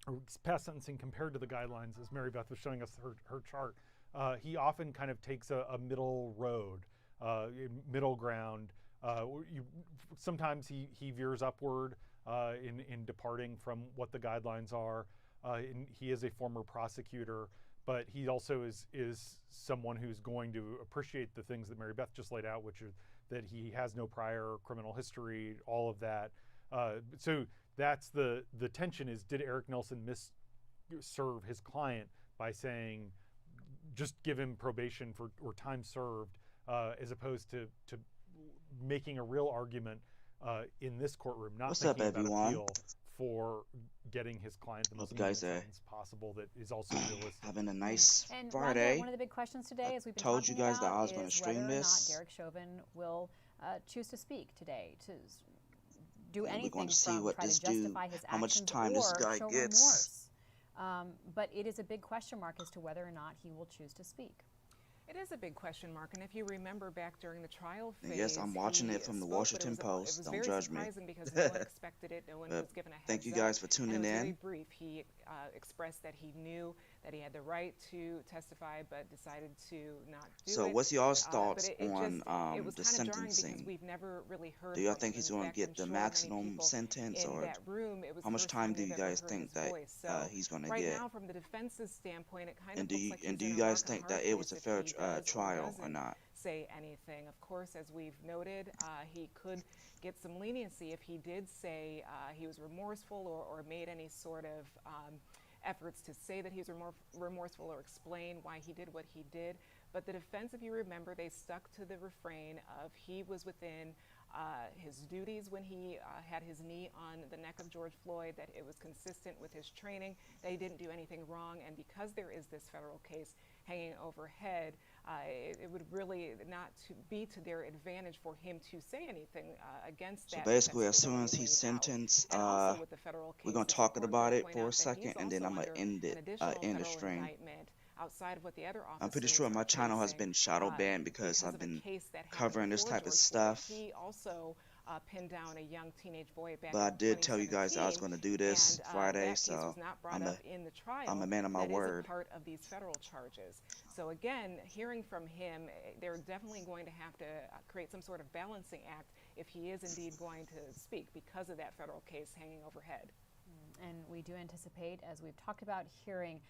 or past sentencing compared to the guidelines, as Mary Beth was showing us her chart, he often kind of takes a middle road, middle ground. Sometimes he veers upward in departing from what the guidelines are. He is a former prosecutor, but he also is someone who's going to appreciate the things that Mary Beth just laid out, which is that he has no prior criminal history, all of that. So that's the tension is, did Eric Nelson serve his client by saying, just give him probation or time served, as opposed to making a real argument in this courtroom, not What's up, making that everyone? appeal for getting his client the most lenient sentence possible that is also realistic. Having a nice And Friday. Rhonda, one of the big questions today, as we've been Told you talking guys that I about, was going to is stream whether or not this. Derek Chauvin will choose to speak today, to do And we're anything going to see from what try to this dude, justify his how much actions time or this guy show gets. remorse. But it is a big question mark as to whether or not he will choose to speak. It is a big question mark, and if you remember back during the trial phase, Yes, I'm watching it from the Washington Post. Don't judge me. It was very surprising because no one expected it. No one was given a heads up. Thank you guys for tuning and it was in. really brief. He expressed that he knew that he had the right to testify, but decided to not do it. So, what's y'all's thoughts on it was the kind of jarring sentencing? because we've never really heard. Do y'all from think him. he's In going to fact, get I'm the sure maximum many sentence, in or that room, it was how much the first time do we've you ever guys heard think his that voice. So he's going to right get? now, from the defense's standpoint, it kind And of looks like do he's you in a guys rock and think hard that it was place a fair if he does or trial or doesn't not? Say anything. Of course, as we've noted, he could get some leniency if he did say he was remorseful or made any sort of efforts to say that he was remorseful or explain why he did what he did. But the defense, if you remember, they stuck to the refrain of he was within his duties when he had his knee on the neck of George Floyd, that it was consistent with his training, that he didn't do anything wrong. And because there is this federal case hanging overhead, it would really not be to their advantage for him to say anything against that. So basically, as soon as he's sentenced, we're going to talk about it for a second, and then I'm going to end the stream. Outside of what the other I'm pretty sure my channel has been shadow banned because I've been covering this type of stuff. He also pinned down a young teenage boy back. But I did tell you guys I was going to do this Friday, so I'm a man of my word. That is a part of these federal charges. So again, hearing from him, they're definitely going to have to create some sort of balancing act if he is indeed going to speak because of that federal case hanging overhead. And we do anticipate, as we've talked about, hearing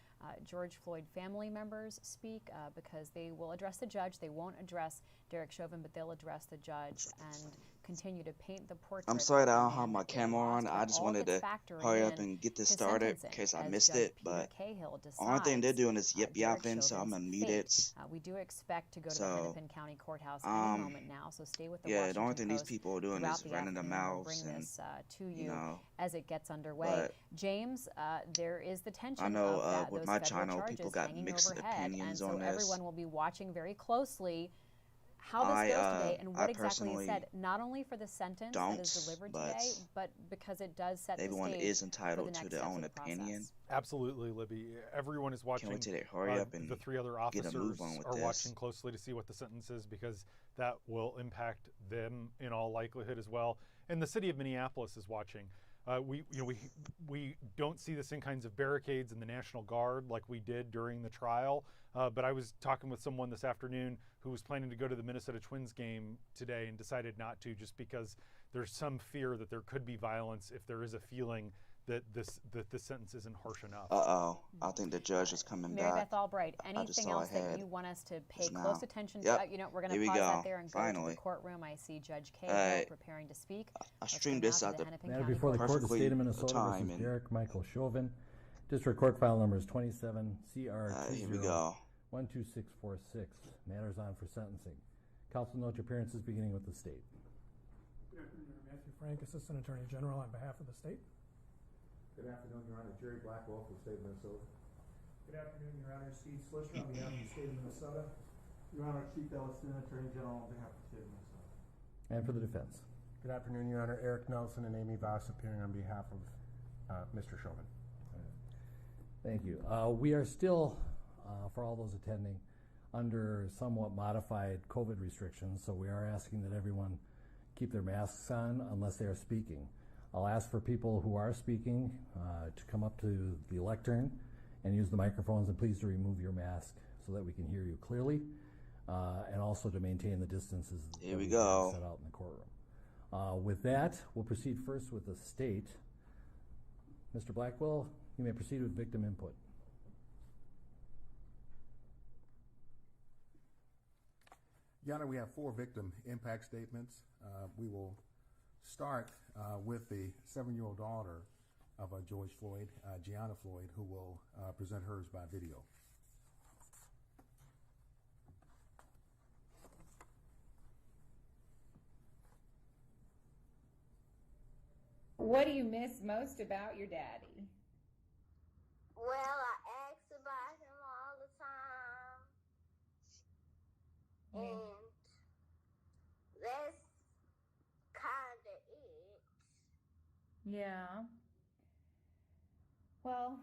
George Floyd family members speak because they will address the judge. They won't address Derek Chauvin, but they'll address the judge and continue to paint the portrait. I'm sorry that I don't have my camera on. I just wanted to hurry up and get this started in case I missed it. But the only thing they're doing is yip-yapping, so I'm going to mute it. We do expect to go to the Hennepin County Courthouse any moment now, so stay with the Washington the only thing Post these people are doing is running their mouths. We'll bring this to you, know, as it gets underway. James, there is the tension. I know of with my channel, people got mixed opinions on this. Everyone will be watching very closely how this goes today and what exactly is said, not only for the sentence that is delivered today, but because it does set the stage. Everyone is entitled to their own opinion. Absolutely, Libby. Everyone is watching. Can't wait till they hurry up and the three other officers are this. watching closely to see what the sentence is, because that will impact them in all likelihood as well. And the city of Minneapolis is watching. We don't see the same kinds of barricades in the National Guard like we did during the trial. But I was talking with someone this afternoon who was planning to go to the Minnesota Twins game today and decided not to, just because there's some fear that there could be violence if there is a feeling that this sentence isn't harsh enough. I think the judge is coming back. Mary Beth Albright, anything else that you want us to pay close attention to? We're going to pause that there and go to the courtroom. I see Judge Cahill preparing to speak. I streamed this out the before the court of the state of Minnesota versus Derek Michael Chauvin. District Court file number is 27 CR 12646. Matters on for sentencing. Counsel, note your appearances beginning with the state. Good afternoon, Matthew Frank, Assistant Attorney General on behalf of the state. Good afternoon, Your Honor. Jerry Blackwell from the state of Minnesota. Good afternoon, Your Honor. Steve Slisher on behalf of the state of Minnesota. Your Honor, Chief Ellison, Attorney General on behalf of the state of Minnesota. And for the defense. Good afternoon, Your Honor. Eric Nelson and Amy Voss appearing on behalf of Mr. Chauvin. Thank you. We are still, for all those attending, under somewhat modified COVID restrictions, so we are asking that everyone keep their masks on unless they are speaking. I'll ask for people who are speaking to come up to the lectern and use the microphones, and please to remove your mask so that we can hear you clearly, and also to maintain the distances Here we that go. set out in the courtroom. With that, we'll proceed first with the state. Mr. Blackwell, you may proceed with victim input. Your Honor, we have 4 victim impact statements. We will start with the 7-year-old daughter of George Floyd, Gianna Floyd, who will present hers by video. What do you miss most about your daddy? Well, I ask about him all the time. And that's kind of it. Yeah. Well,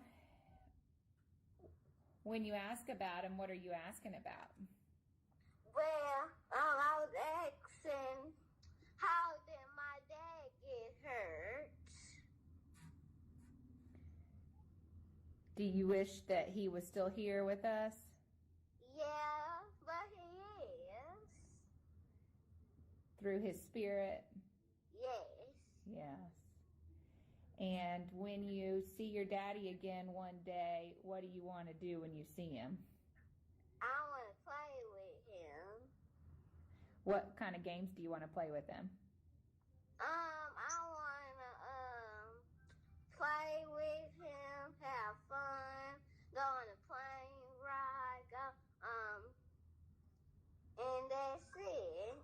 when you ask about him, what are you asking about? Well, I was asking, how did my dad get hurt? Do you wish that he was still here with us? Yeah, but he is. Through his spirit? Yes. Yes. And when you see your daddy again one day, what do you want to do when you see him? I want to play with him. What kind of games do you want to play with him? I want to play with him, have fun, go on a plane ride, and that's it.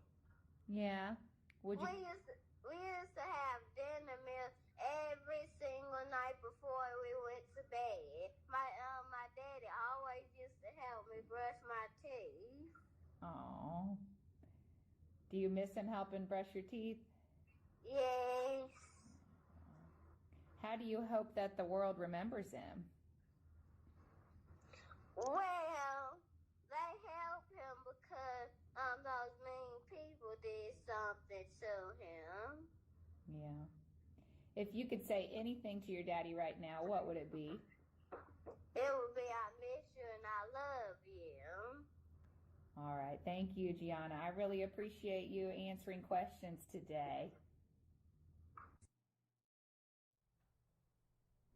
Yeah. We used to have dinner meals every single night before we went to bed. My daddy always used to help me brush my teeth. Oh. Do you miss him helping brush your teeth? Yes. How do you hope that the world remembers him? Well, they helped him because those mean people did something to him. Yeah. If you could say anything to your daddy right now, what would it be? It would be, I miss you and I love you. All right. Thank you, Gianna. I really appreciate you answering questions today.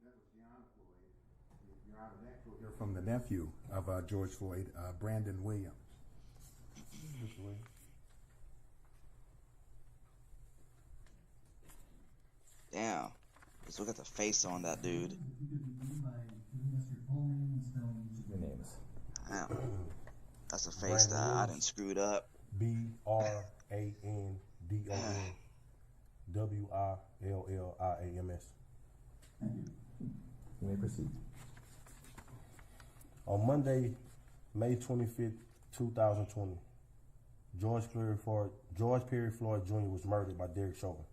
That was Gianna Floyd. Your Honor, next we'll hear from the nephew of George Floyd, Brandon Williams. Mr. Williams. Damn. Let's look at the face on that dude. Your names. Damn. That's a face that I done screwed up. BRANDON WILLIAMS. You may proceed. On Monday, May 25th, 2020, George Perry Floyd Jr. was murdered by Derek Chauvin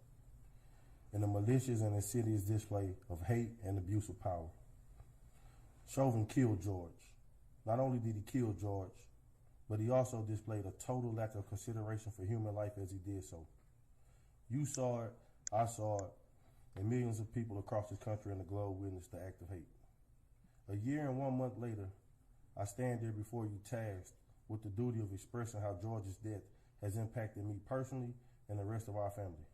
in a malicious and insidious display of hate and abuse of power. Chauvin killed George. Not only did he kill George, but he also displayed a total lack of consideration for human life as he did so. You saw it, I saw it, and millions of people across this country and the globe witnessed the act of hate. A year and 1 month later, I stand there before you tasked with the duty of expressing how George's death has impacted me personally and the rest of our family.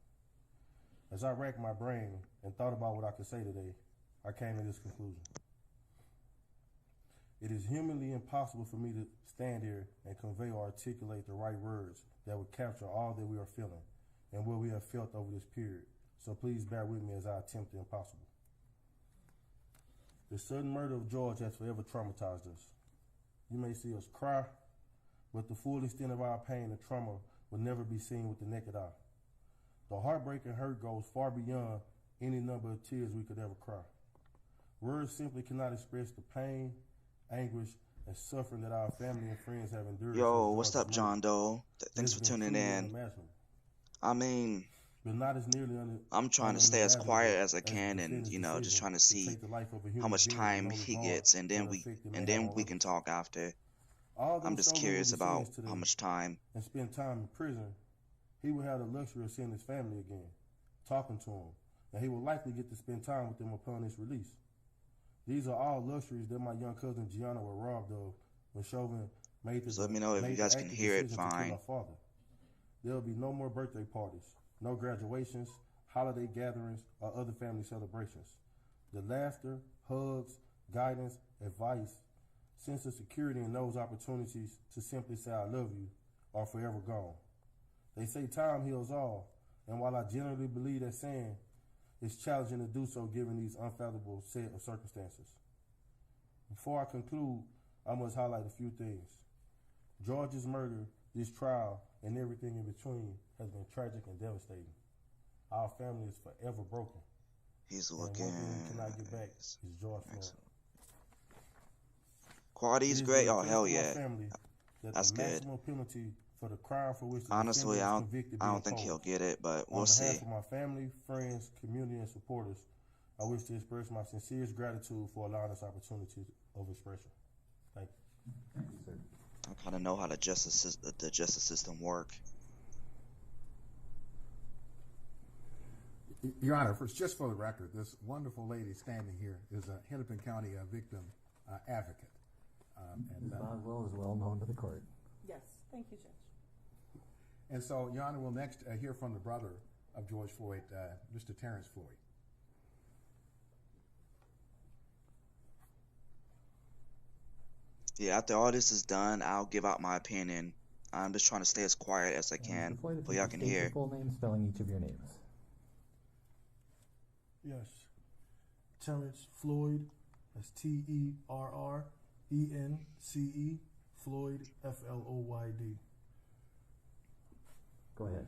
As I racked my brain and thought about what I could say today, I came to this conclusion. It is humanly impossible for me to stand here and convey or articulate the right words that would capture all that we are feeling and what we have felt over this period. So please bear with me as I attempt the impossible. The sudden murder of George has forever traumatized us. You may see us cry, but the full extent of our pain and trauma will never be seen with the naked eye. The heartbreak and hurt goes far beyond any number of tears we could ever cry. Words simply cannot express the pain, anguish, and suffering that our family and friends have endured. Yo, what's up, John Doe? Thanks for tuning in. I mean, I'm trying to stay as quiet as I can, and just trying to see how much time he gets, and then we can talk after. I'm just curious about how much time. And spend time in prison, he would have the luxury of seeing his family again, talking to him, and he will likely get to spend time with them upon his release. These are all luxuries that my young cousin Gianna were robbed of when Chauvin made the Just let me know if you guys can hear it fine. Our father. There will be no more birthday parties, no graduations, holiday gatherings, or other family celebrations. The laughter, hugs, guidance, advice, sense of security, and those opportunities to simply say I love you are forever gone. They say time heals all, and while I generally believe that saying, it's challenging to do so given these unfathomable set of circumstances. Before I conclude, I must highlight a few things. George's murder, this trial, and everything in between has been tragic and devastating. Our family is forever broken. He's looking. And one thing we cannot get back is George Floyd. Quality's great. Oh, hell yeah. That's good. Penalty for the crime for which the honestly, I don't think he'll get it, but we'll see. On behalf of my family, friends, community, and supporters, I wish to express my sincerest gratitude for allowing us opportunity of expression. Thank you. Thank you, sir. I kind of know how the justice system work. Your Honor, just for the record, this wonderful lady standing here is a Hennepin County victim advocate. Boswell is well known to the court. Yes, thank you, Judge. And so, Your Honor, we'll next hear from the brother of George Floyd, Mr. Terrence Floyd. Yeah, after all this is done, I'll give out my opinion. I'm just trying to stay as quiet as I can, Floyd, but y'all can hear. Your full name, spelling each of your names. Yes. Terrence Floyd. That's Terrence, Floyd, Floyd. Go ahead.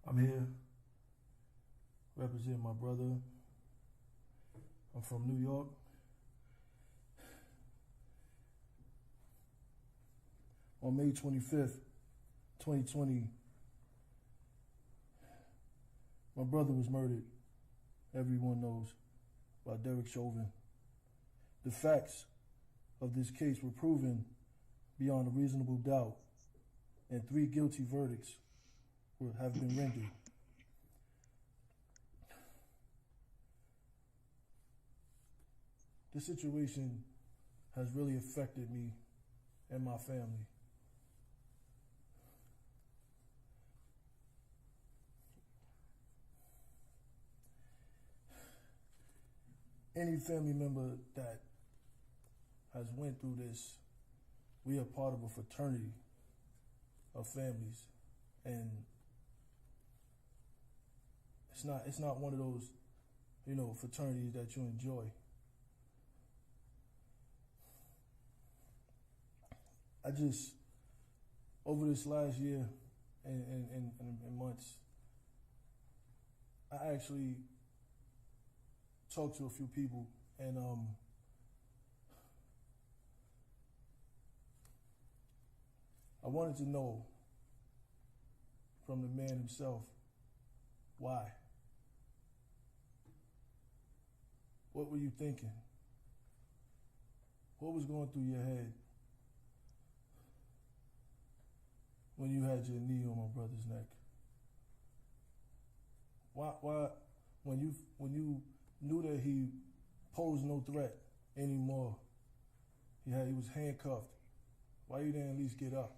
I'm here representing my brother. I'm from New York. On May 25th, 2020, my brother was murdered, everyone knows, by Derek Chauvin. The facts of this case were proven beyond a reasonable doubt, and 3 guilty verdicts have been rendered. This situation has really affected me and my family. Any family member that has went through this, we are part of a fraternity of families, and it's not one of those, fraternities that you enjoy. I just, over this last year and months, I actually talked to a few people, and I wanted to know from the man himself, why? What were you thinking? What was going through your head when you had your knee on my brother's neck? Why when you knew that he posed no threat anymore, he was handcuffed, why you didn't at least get up?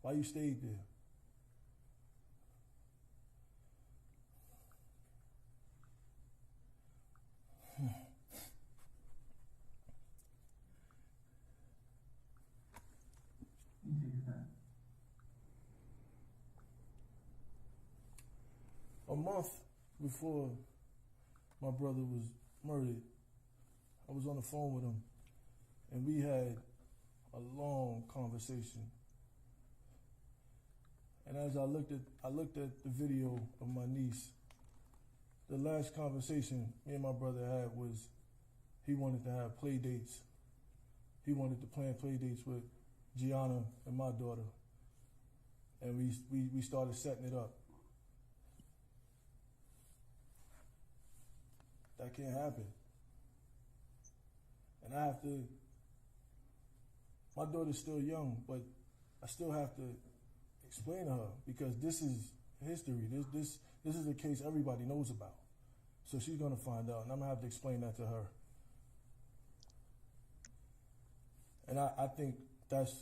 Why you stayed there? A month before my brother was murdered, I was on the phone with him, and we had a long conversation. And as I looked at the video of my niece, the last conversation me and my brother had was he wanted to have play dates. He wanted to plan play dates with Gianna and my daughter. And we started setting it up. That can't happen. And my daughter's still young, but I still have to explain to her because this is history. This is a case everybody knows about. So she's gonna find out, and I'm gonna have to explain that to her. And I think that's,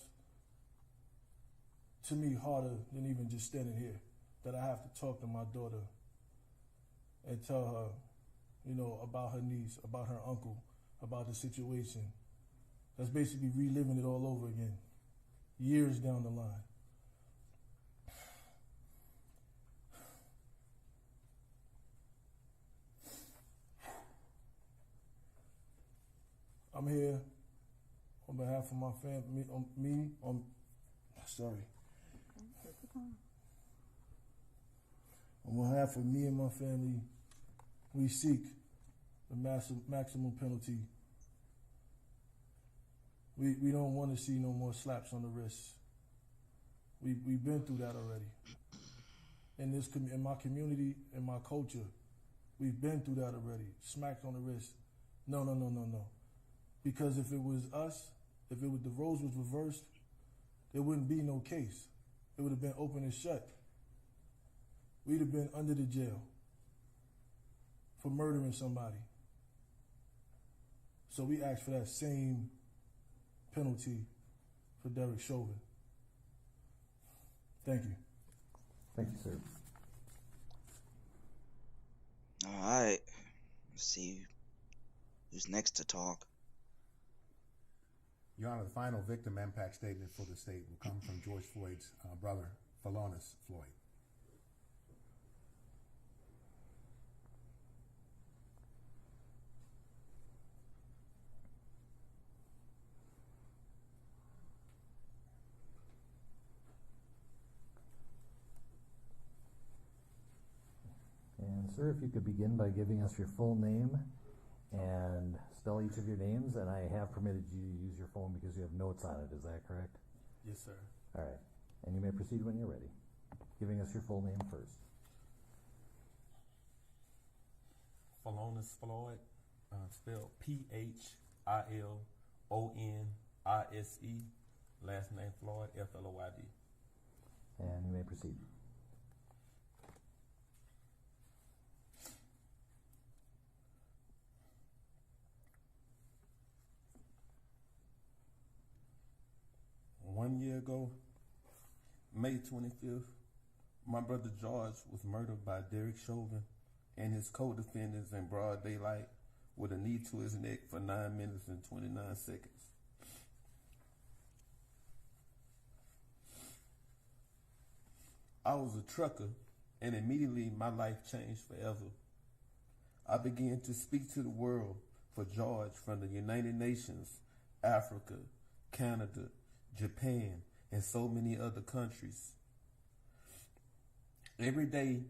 to me, harder than even just standing here. That I have to talk to my daughter and tell her, you know, about her niece, about her uncle, about the situation. That's basically reliving it all over again, years down the line. I'm here on behalf of my family, on behalf of me and my family, we seek the maximum penalty. We don't want to see no more slaps on the wrist. We've been through that already. In my community, in my culture, we've been through that already. Smacked on the wrist. No. Because if it was us, if the roles was reversed, there wouldn't be no case. It would have been open and shut. We'd have been under the jail for murdering somebody. So we asked for that same penalty for Derek Chauvin. Thank you. Thank you, sir. All right. Let's see who's next to talk. Your Honor, the final victim impact statement for the state will come from George Floyd's brother, Phalonis Floyd. And sir, if you could begin by giving us your full name and spell each of your names, and I have permitted you to use your phone because you have notes on it, is that correct? Yes, sir. All right, and you may proceed when you're ready. Giving us your full name first. Phalonis Floyd, spelled Philonise, last name Floyd, Floyd. And you may proceed. One year ago, May 25th, my brother George was murdered by Derek Chauvin and his co-defendants in broad daylight with a knee to his neck for 9 minutes and 29 seconds. I was a trucker, and immediately my life changed forever. I began to speak to the world for George from the United Nations, Africa, Canada, Japan, and so many other countries. Every day,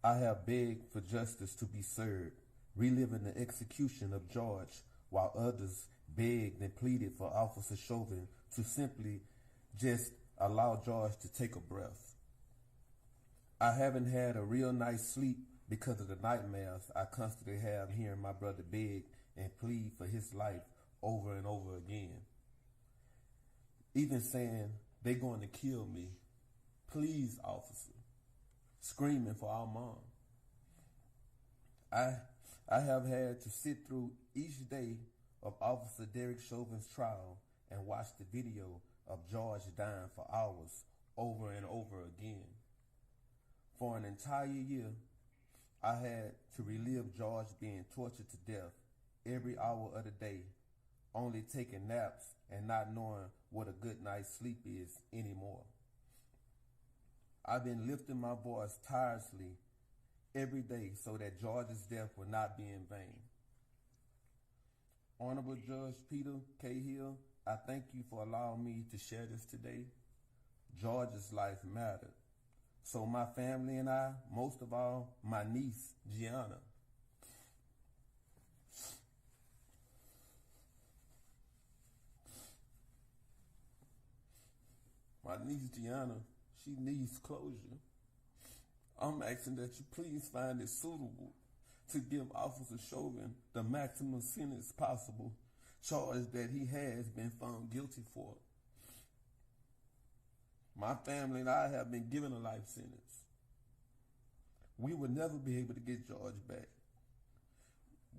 I have begged for justice to be served, reliving the execution of George, while others begged and pleaded for Officer Chauvin to simply just allow George to take a breath. I haven't had a real night's sleep because of the nightmares I constantly have hearing my brother beg and plead for his life over and over again. Even saying, "They're going to kill me. Please, officer." Screaming for our mom. I have had to sit through each day of Officer Derek Chauvin's trial and watch the video of George dying for hours over and over again. For an entire year, I had to relive George being tortured to death every hour of the day, only taking naps and not knowing what a good night's sleep is anymore. I've been lifting my voice tirelessly every day so that George's death will not be in vain. Honorable Judge Peter K. Hill, I thank you for allowing me to share this today. George's life mattered. So my family and I, most of all, my niece, Gianna, she needs closure. I'm asking that you please find it suitable to give Officer Chauvin the maximum sentence possible, charge that he has been found guilty for. My family and I have been given a life sentence. We will never be able to get George back.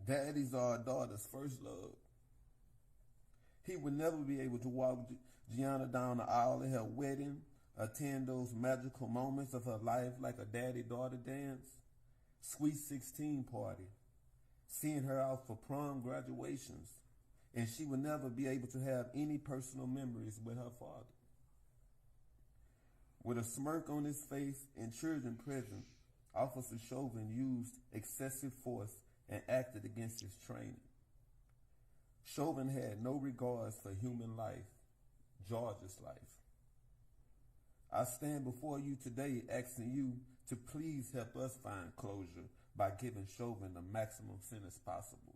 Daddy's our daughter's first love. He would never be able to walk Gianna down the aisle at her wedding, attend those magical moments of her life like a daddy-daughter dance, sweet 16 party, seeing her out for prom graduations, and she would never be able to have any personal memories with her father. With a smirk on his face and children present, Officer Chauvin used excessive force and acted against his training. Chauvin had no regards for human life, George's life. I stand before you today asking you to please help us find closure by giving Chauvin the maximum sentence possible,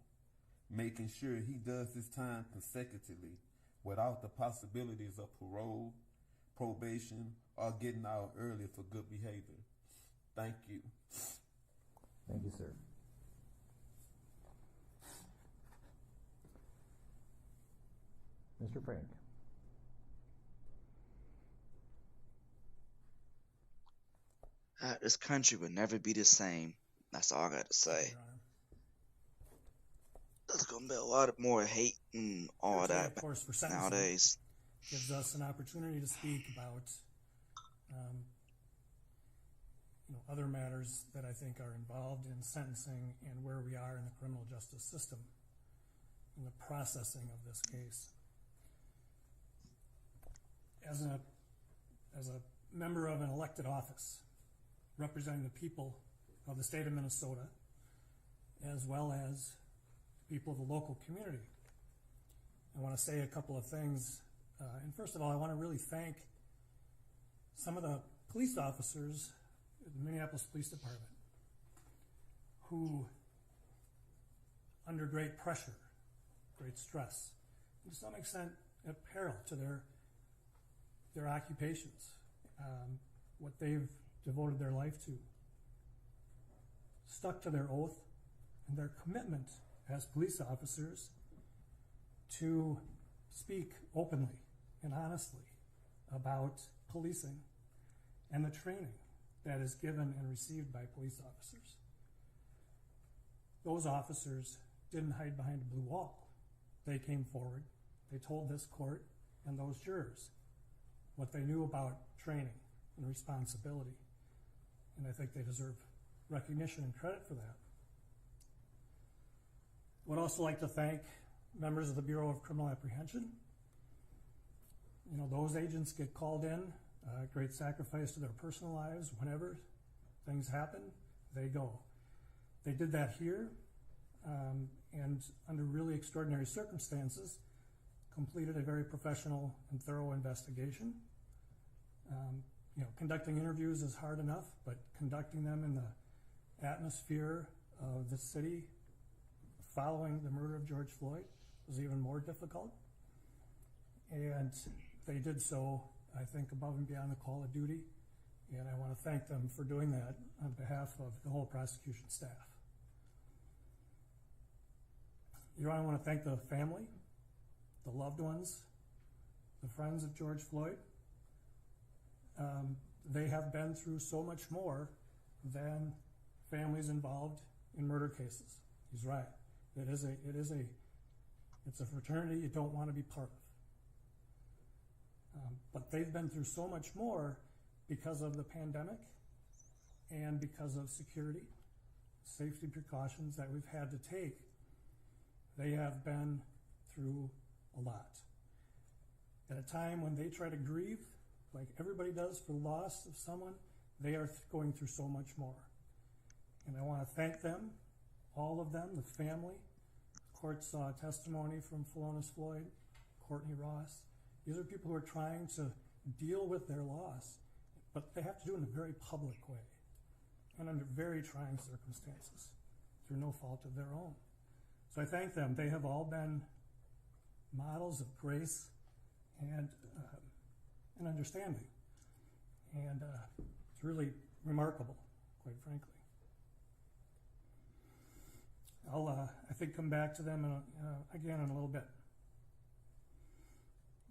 making sure he does his time consecutively without the possibilities of parole, probation, or getting out early for good behavior. Thank you. Thank you, sir. Mr. Frank. This country will never be the same. That's all I got to say. There's going to be a lot more hate and all that of course, for nowadays. Gives us an opportunity to speak about other matters that I think are involved in sentencing and where we are in the criminal justice system and the processing of this case. As a member of an elected office representing the people of the state of Minnesota, as well as people of the local community, I want to say a couple of things. And first of all, I want to really thank some of the police officers at the Minneapolis Police Department who, under great pressure, great stress, and to some extent at peril to their occupations, what they've devoted their life to, stuck to their oath and their commitment as police officers to speak openly and honestly about policing and the training that is given and received by police officers. Those officers didn't hide behind a blue wall. They came forward, they told this court and those jurors what they knew about training and responsibility, and I think they deserve recognition and credit for that. I would also like to thank members of the Bureau of Criminal Apprehension. Those agents get called in, great sacrifice to their personal lives. Whenever things happen, they go. They did that here, and under really extraordinary circumstances, completed a very professional and thorough investigation. Conducting interviews is hard enough, but conducting them in the atmosphere of the city following the murder of George Floyd was even more difficult. And they did so, I think, above and beyond the call of duty. And I want to thank them for doing that on behalf of the whole prosecution staff. I want to thank the family, the loved ones, the friends of George Floyd. They have been through so much more than families involved in murder cases. He's right. It's a fraternity you don't want to be part of. But they've been through so much more because of the pandemic and because of security, safety precautions that we've had to take. They have been through a lot. At a time when they try to grieve, like everybody does for the loss of someone, they are going through so much more. And I want to thank them, all of them, the family. The court saw testimony from Philonise Floyd, Courtney Ross. These are people who are trying to deal with their loss, but they have to do it in a very public way and under very trying circumstances through no fault of their own. So I thank them. They have all been models of grace and understanding. And it's really remarkable, quite frankly. I'll, I think, come back to them again in a little bit.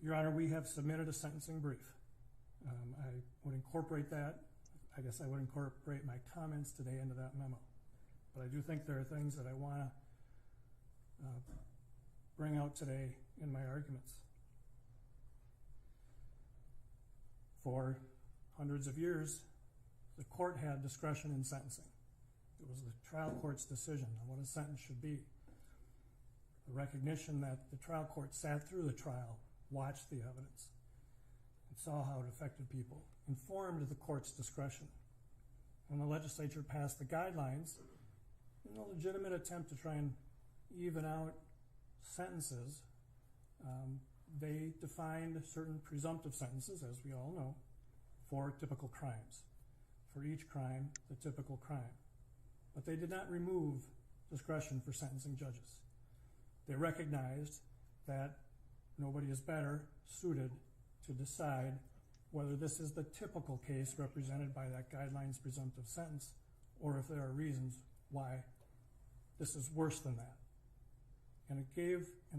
Your Honor, we have submitted a sentencing brief. I would incorporate that. I guess I would incorporate my comments today into that memo. But I do think there are things that I want to bring out today in my arguments. For hundreds of years, the court had discretion in sentencing. It was the trial court's decision on what a sentence should be. The recognition that the trial court sat through the trial, watched the evidence, and saw how it affected people, informed the court's discretion. When the legislature passed the guidelines, in a legitimate attempt to try and even out sentences, they defined certain presumptive sentences, as we all know, for typical crimes. For each crime, the typical crime. But they did not remove discretion for sentencing judges. They recognized that nobody is better suited to decide whether this is the typical case represented by that guideline's presumptive sentence, or if there are reasons why this is worse than that. And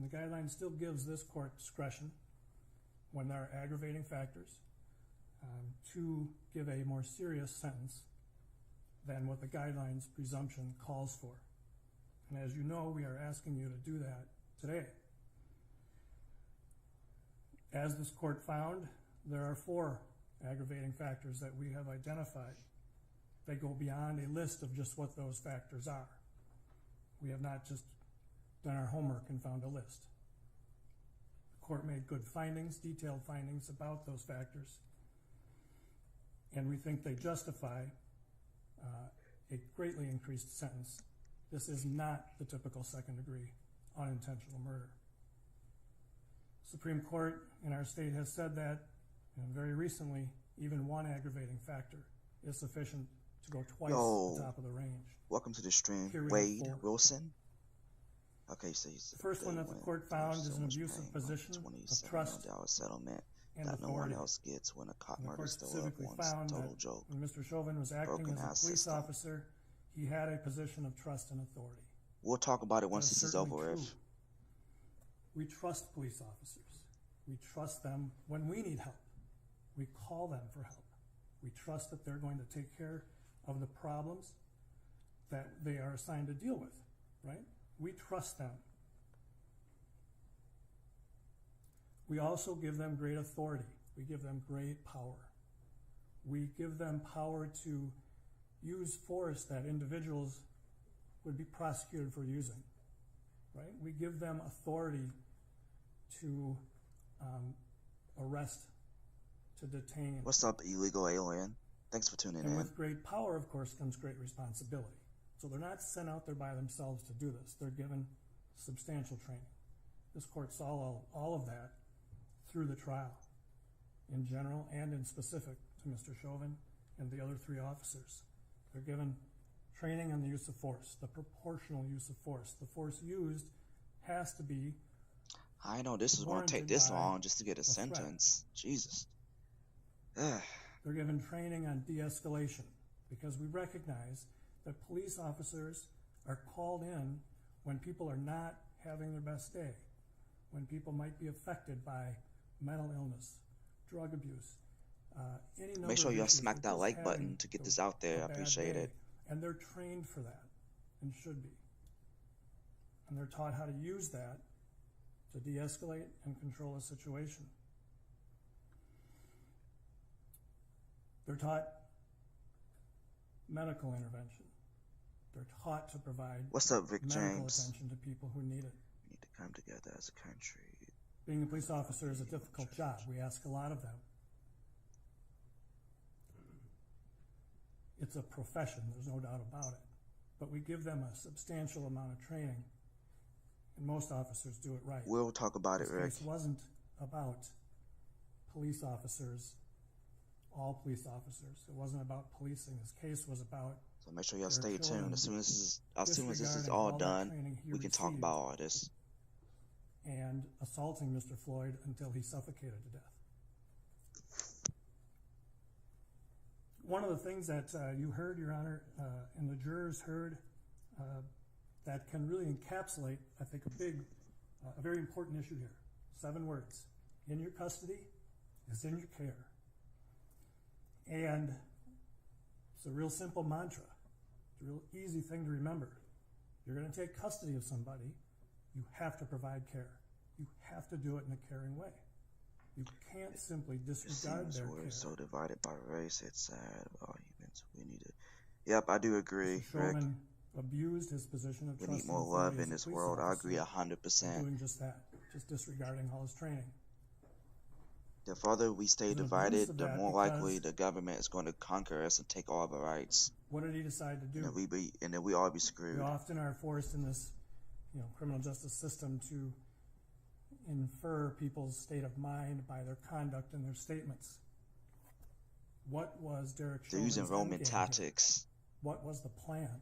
the guideline still gives this court discretion when there are aggravating factors to give a more serious sentence than what the guideline's presumption calls for. And as you know, we are asking you to do that today. As this court found, there are 4 aggravating factors that we have identified. They go beyond a list of just what those factors are. We have not just done our homework and found a list. The court made good findings, detailed findings about those factors, and we think they justify a greatly increased sentence. This is not the typical second-degree unintentional murder. Supreme Court in our state has said that, and very recently, even one aggravating factor is sufficient to go twice the top of the range. Welcome to the stream, Period Wade 4. Wilson. Okay, so The first one that the court found is an abusive position of trust settlement and that no one authority. else gets when a cop And the court murders the loved specifically ones. found Total that joke. when Mr. Chauvin was acting Broken as a ass police system. officer, he had a position of trust and authority. We'll talk about it once That is this is certainly over true. with. We trust police officers. We trust them when we need help. We call them for help. We trust that they're going to take care of the problems that they are assigned to deal with, right? We trust them. We also give them great authority. We give them great power. We give them power to use force that individuals would be prosecuted for using, right? We give them authority to arrest, to detain. What's up, illegal alien? Thanks for tuning And in. with great power, of course, comes great responsibility. So they're not sent out there by themselves to do this. They're given substantial training. This court saw all of that through the trial, in general and in specific to Mr. Chauvin and the other 3 officers. They're given training on the use of force, the proportional use of force. The force used has to be I know this is going to take this long just to get a sentence. Jesus. Ugh. They're given training on de-escalation because we recognize that police officers are called in when people are not having their best day, when people might be affected by mental illness, drug abuse, any number Make sure of y'all issues, smack or that just like button having to get this out there. a I bad appreciate day. it. And they're trained for that and should be. And they're taught how to use that to de-escalate and control a situation. They're taught medical intervention. They're taught to provide What's up, Vic medical James? attention to people who need it. We need to come together as a country. Being a police officer is a difficult job. We ask a lot of them. It's a profession, there's no doubt about it. But we give them a substantial amount of training, and most officers do it right. We'll talk about it, Rick. This case wasn't about police officers, all police officers. It wasn't about policing. This case was about So make sure y'all their stay tuned. children As soon as this is disregarding all that done, training he we can talk received about all this. and assaulting Mr. Floyd until he suffocated to death. One of the things that you heard, Your Honor, and the jurors heard that can really encapsulate, I think, a very important issue here. 7 words. In your custody is in your care. And it's a real simple mantra. It's a real easy thing to remember. You're going to take custody of somebody, you have to provide care. You have to do it in a caring way. You can't simply disregard their care. We're so divided by race, it's sad. Arguments. We need to. Yep, I do agree, Rick. Chauvin abused his position of We trust need more and authority love in as a this police world. I officer agree by 100%. doing just that, just disregarding all his training. The further we stay There's an abuse divided, of the that more because likely the government is going to conquer us and take all of our rights. What did he decide to do? And then we all be screwed. We often are forced in this, criminal justice system to infer people's state of mind by their conduct and their statements. What was Derek Chauvin's They're using Roman endgame tactics. here? What was the plan?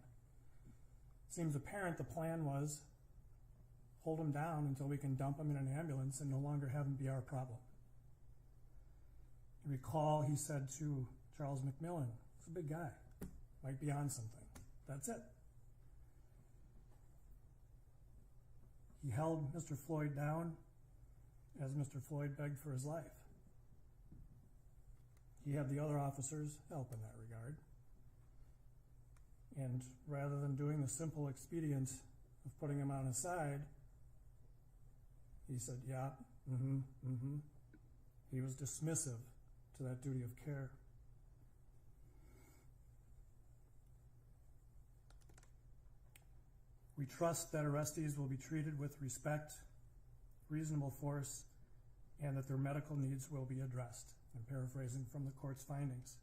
It seems apparent the plan was hold him down until we can dump him in an ambulance and no longer have him be our problem. Recall he said to Charles McMillan, he's a big guy, might be on something. That's it. He held Mr. Floyd down as Mr. Floyd begged for his life. He had the other officers help in that regard. And rather than doing the simple expedient of putting him on his side, he said, yeah, He was dismissive to that duty of care. We trust that arrestees will be treated with respect, reasonable force, and that their medical needs will be addressed. I'm paraphrasing from the court's findings.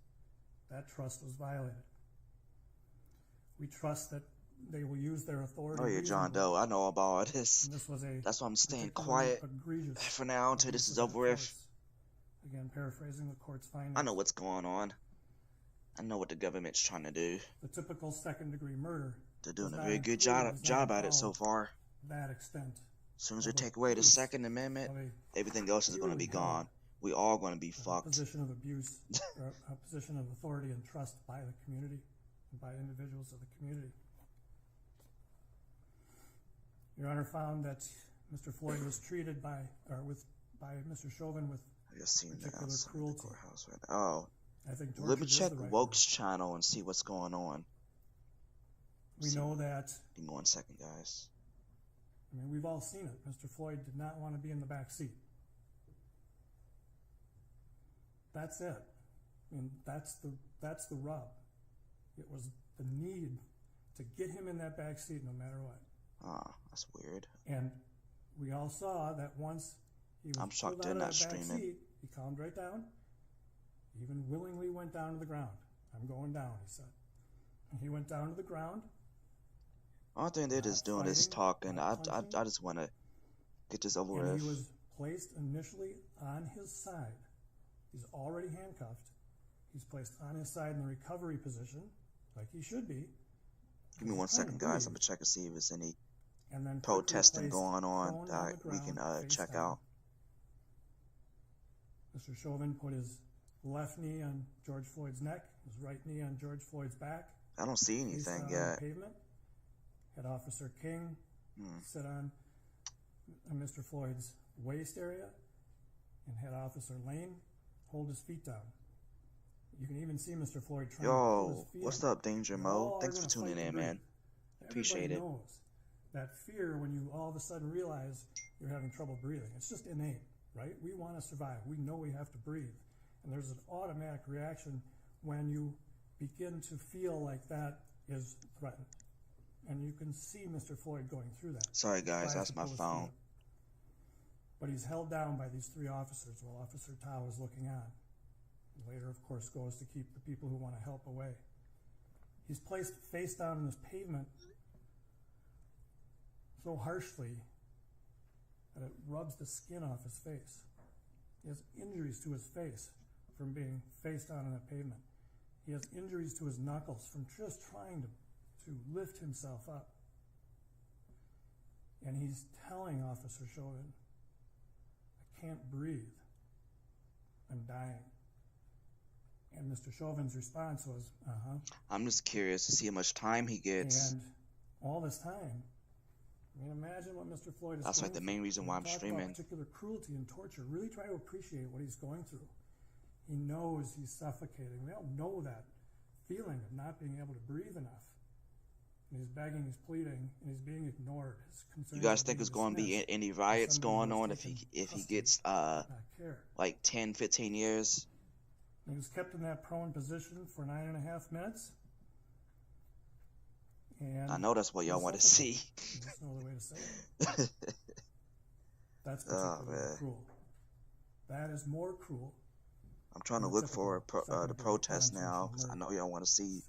That trust was violated. We trust that they will use their authority. Oh yeah, John Doe, I know about all this. This was That's why I'm staying quiet for now until this is over with. Again, paraphrasing the court's findings. I know what's going on. I know what the government's trying to do. The typical second-degree murder. They're doing a very good job at it so far. That extent. As soon as they take away the Second Amendment, everything else is going to be gone. We all going to be fucked. A position of abuse, or a position of authority and trust by the community, and by individuals of the community. Your Honor found that Mr. Floyd was treated by Mr. Chauvin with particular cruelty. Right now. Oh, I think let me check Woke's channel and see what's going on. We know that. Give me 1 second, guys. I mean, we've all seen it. Mr. Floyd did not want to be in the back seat. That's it. I mean, that's the rub. It was the need to get him in that back seat no matter what. Ah, that's weird. And we all saw that once he was pulled out of that back seat, he calmed right down. He even willingly went down to the ground. I'm going down, he said. And he went down to the ground. I don't think they're just doing this talking. I just want to get this over with. And he was placed initially on his side. He's already handcuffed. He's placed on his side in the recovery position, like he should be. Give me 1 second, guys. I'm going to check and see if there's any protesting going on that we can check out. Mr. Chauvin put his left knee on George Floyd's neck, his right knee on George Floyd's back. I don't see anything yet. Pavement. Had Officer King sit on Mr. Floyd's waist area, and had Officer Lane hold his feet down. You can even see Mr. Floyd trying to pull his feet what's up. up, Danger Mo? Thanks for tuning in, man. Appreciate it. Knows that fear when you all of a sudden realize you're having trouble breathing. It's just innate, right? We want to survive. We know we have to breathe. And there's an automatic reaction when you begin to feel like that is threatened. And you can see Mr. Floyd going through that. Sorry, guys, that's my phone. But he's held down by these three officers while Officer Tao is looking on. Later, of course, goes to keep the people who want to help away. He's placed face down on this pavement so harshly that it rubs the skin off his face. He has injuries to his face from being face down on that pavement. He has injuries to his knuckles from just trying to lift himself up. And he's telling Officer Chauvin, I can't breathe. I'm dying. And Mr. Chauvin's response was, I'm just curious to see how much time he gets. And all this time, I mean, imagine what Mr. Floyd is That's going like the main reason why I'm streaming. Particular cruelty and torture. Really try to appreciate what he's going through. He knows he's suffocating. We all know that feeling of not being able to breathe enough. And he's begging, he's pleading, and he's being ignored. His concerns You guys think there's going to be any riots going on if he gets like 10, 15 years? He was kept in that prone position for 9.5 minutes. And I know that's what y'all want to see. There's no other way to say it. That's particularly cruel. That is more cruel. I'm trying to look for the protest now because I know y'all want to see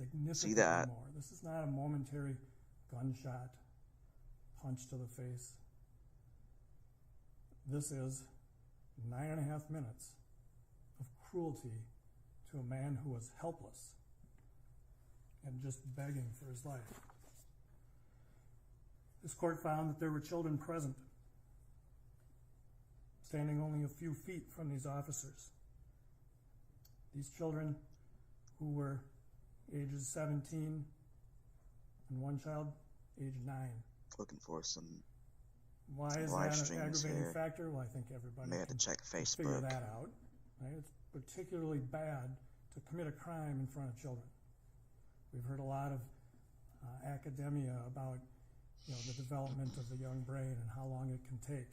that. More. This is not a momentary gunshot, punch to the face. This is 9.5 minutes of cruelty to a man who was helpless and just begging for his life. This court found that there were children present, standing only a few feet from these officers. These children, who were ages 17 and one child age 9. Looking for some Why is that an aggravating factor? Well, I think everybody may have to check can Facebook. Figure that out. Right? It's particularly bad to commit a crime in front of children. We've heard a lot of academia about the development of the young brain and how long it can take.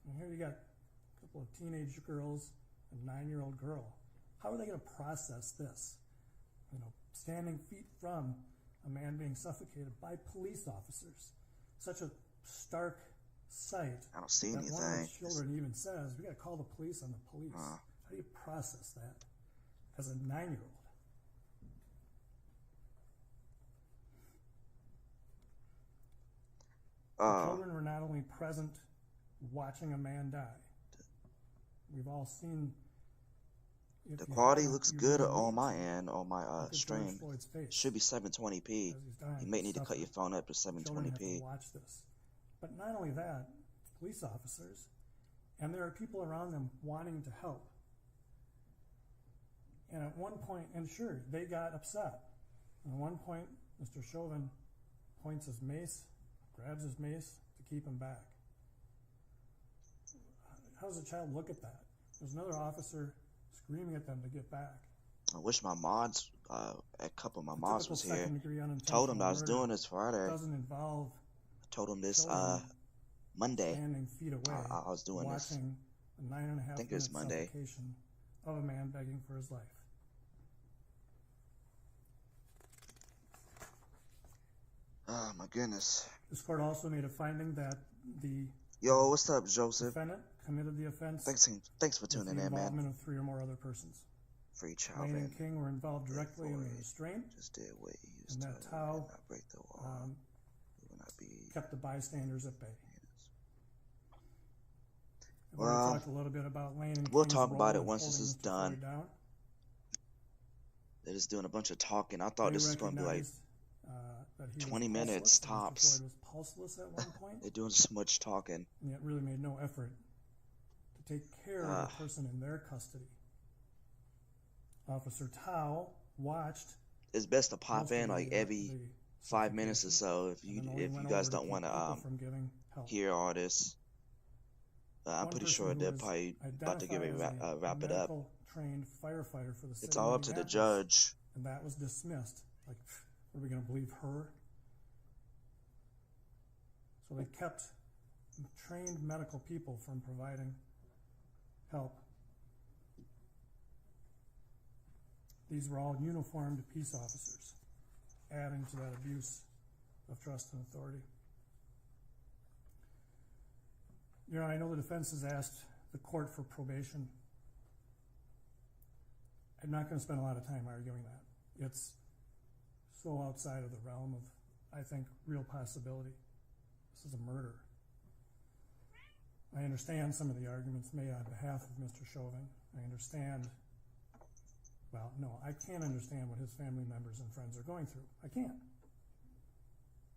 And here you got a couple of teenage girls and a 9-year-old girl. How are they going to process this? Standing feet from a man being suffocated by police officers. Such a stark sight. I don't see anything. One of the children even says, we got to call the police on the police. How do you process that as a 9-year-old? Children were not only present watching a man die. We've all seen. The quality looks good on my end, on my stream. Should be 720p. You may need to cut your phone up to 720p. Children have to watch this. But not only that, police officers, and there are people around them wanting to help. And at one point, and sure, they got upset. And at one point, Mr. Chauvin points his mace, grabs his mace to keep him back. How does a child look at that? There's another officer screaming at them to get back. I wish my mods, a couple of my mods was here. Told them I was doing this Friday. Doesn't involve. I told them this Monday. Standing feet away, I was doing this. Watching a 9.5 I think it was Monday. Suffocation of a man begging for his life. Oh my goodness. This court also made a finding that the Yo, what's up, Joseph? defendant committed the offense. Thanks for tuning in, man. Involvement of 3 or more other persons. Free Chauvin. Lane and King were involved directly in the restraint. Just did what he used and to. that's how break the law. Will not be kept the bystanders at bay. Well, talked a little bit about Lane and we'll King's talk about it role once in this is holding Mr. done. Floyd down. They're just doing a bunch of talking. I thought They this was going to be like recognized, that he was 20 minutes pulseless, that Mr. tops. Floyd was pulseless at one point, They're doing so much talking. and yet really made no effort to take care of the person in their custody. Officer Tao watched. It's best to pop most in of like the, every 5 minutes or so if and then you went guys over to don't keep want to people from giving help. hear all this. I'm One pretty person sure who they're was probably about to get ready identified to as a wrap it up. medical-trained firefighter for the city It's all of up to the Minneapolis, judge. and that was dismissed. Like, are we going to believe her? So they kept trained medical people from providing help. These were all uniformed peace officers, adding to that abuse of trust and authority. I know the defense has asked the court for probation. I'm not going to spend a lot of time arguing that. It's so outside of the realm of, I think, real possibility. This is a murder. I understand some of the arguments made on behalf of Mr. Chauvin. I understand, well, no, I can't understand what his family members and friends are going through. I can't.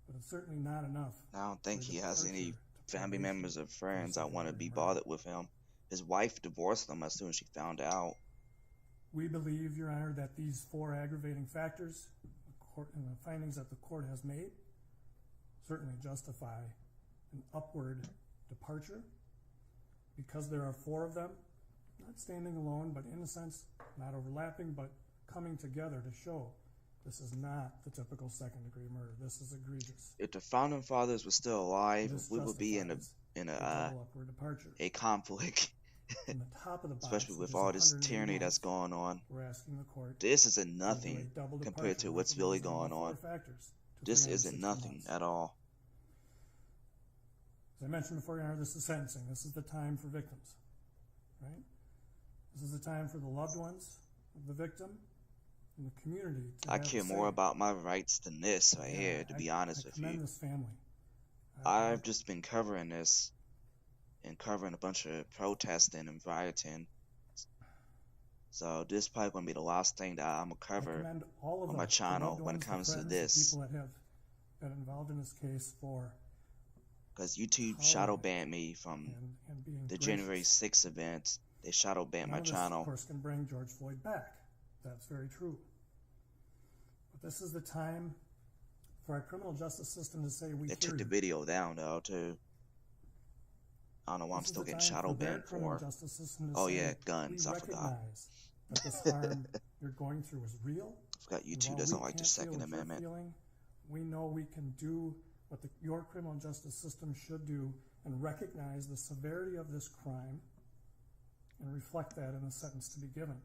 But it's certainly not enough. I don't think he has any family members or friends that want to be bothered with him. His wife divorced him as soon as she found out. We believe, Your Honor, that these 4 aggravating factors and the findings that the court has made certainly justify an upward departure. Because there are 4 of them, not standing alone, but in a sense, not overlapping, but coming together to show this is not the typical second-degree murder. This is egregious. If the founding fathers were still alive, This we would be in justifies a double upward departure. a conflict, From the top of the box, especially with which is all this 180 tyranny that's months, going on. we're asking the court This isn't to do nothing a double compared departure, to what's really recognizing all going on. four factors to This 360 isn't nothing months. at all. As I mentioned before, Your Honor, this is sentencing. This is the time for victims, right? This is the time for the loved ones of the victim and the community to I have care a more say. about my rights than this right Yeah, here, to be honest I with commend you. this family. I've just been covering this and covering a bunch of protesting and rioting. So this is probably going to be the last thing that I'm going to I cover commend all of on my the channel loved when it ones, the comes to friends, this. the people that have been involved in this case for Because YouTube How shadow and- banned me from and being the gracious. January 6th event. They shadow banned my None of this, channel. of course, can bring George Floyd back. That's very true. But this is the time for our criminal justice system to say we They hear took the you. video down though too. I don't know why I'm This is still the getting time shadow for their banned criminal for. justice system to Oh say, yeah, guns. we I forgot. recognize that this harm you're going through is real. I forgot and YouTube while doesn't we like the can't feel Second what you're Amendment. feeling, we know we can do what your criminal justice system should do and recognize the severity of this crime and reflect that in the sentence to be given.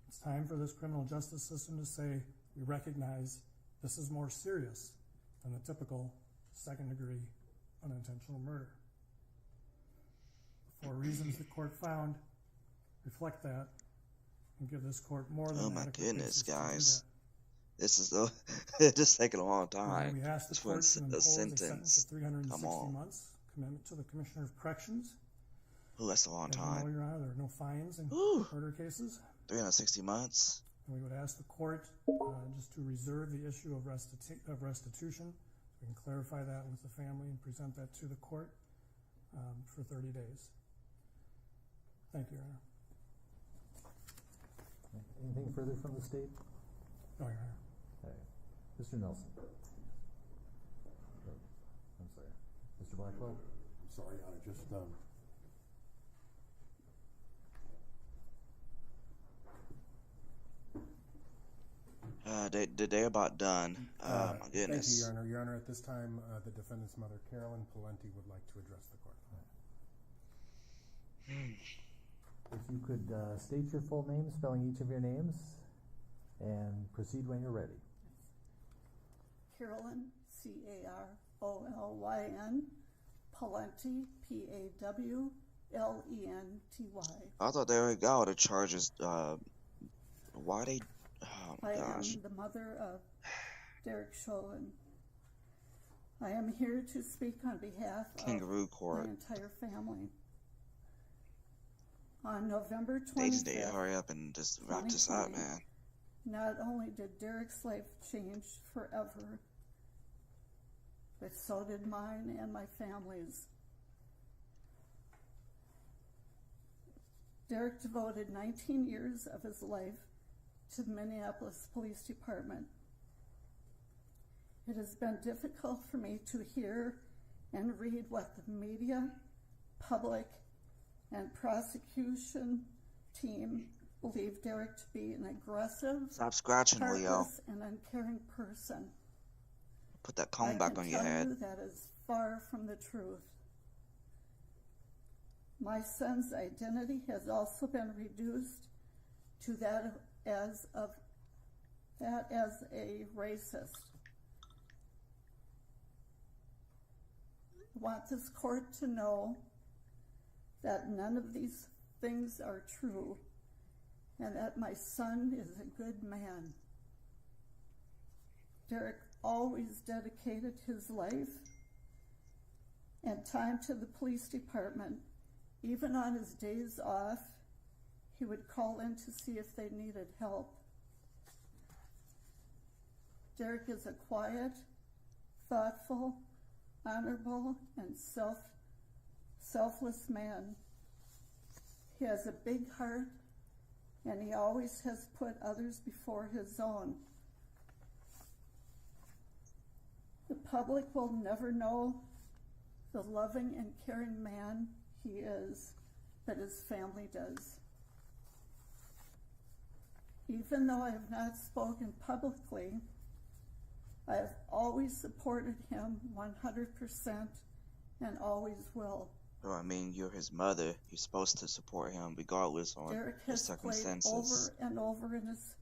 It's time for this criminal justice system to say we recognize this is more serious than the typical second-degree unintentional murder. The 4 reasons the court found reflect that and give this court more than Oh my adequate goodness, basis to do guys. that. This is this taking a long time. We asked the Just for court to a impose a sentence sentence. of 360 Come on. months, commitment to the Commissioner of Corrections. Ooh, that's a long As you know, time. Your Honor, there are no fines in Ooh. murder cases. 360 months. And we would ask the court just to reserve the issue of restitution. We can clarify that with the family and present that to the court for 30 days. Thank you, Your Honor. Anything further from the state? No, Your Honor. Okay. Mr. Nelson. I'm sorry. Mr. Blackwell? Sorry, Your Honor, just They're about done. My goodness. Thank you, Your Honor. Your Honor, at this time, the defendant's mother, Carolyn Palenti, would like to address the court. If you could state your full name, spelling each of your names, and proceed when you're ready. Carolyn, Carolyn, Palenti, Pawlenty. I thought they already got all the charges. Why they? Oh my I gosh. am the mother of Derek Chauvin. I am here to speak on behalf Kangaroo of court. my entire family. On November They just need to 25th, hurry up and just wrap this up, 2020, man. not only did Derek's life change forever, but so did mine and my family's. Derek devoted 19 years of his life to the Minneapolis Police Department. It has been difficult for me to hear and read what the media, public, and prosecution team believe Derek to be an aggressive, Stop scratching, Leo. heartless, and uncaring person. Put that comb back on your I can head. tell you that is far from the truth. My son's identity has also been reduced to that as a racist. I want this court to know that none of these things are true and that my son is a good man. Derek always dedicated his life and time to the police department. Even on his days off, he would call in to see if they needed help. Derek is a quiet, thoughtful, honorable, and selfless man. He has a big heart, and he always has put others before his own. The public will never know the loving and caring man he is but his family does. Even though I have not spoken publicly, I have always supported him 100% and always will. Well, I mean, you're his mother. You're supposed to support him regardless on Derek the has circumstances. played over and over in his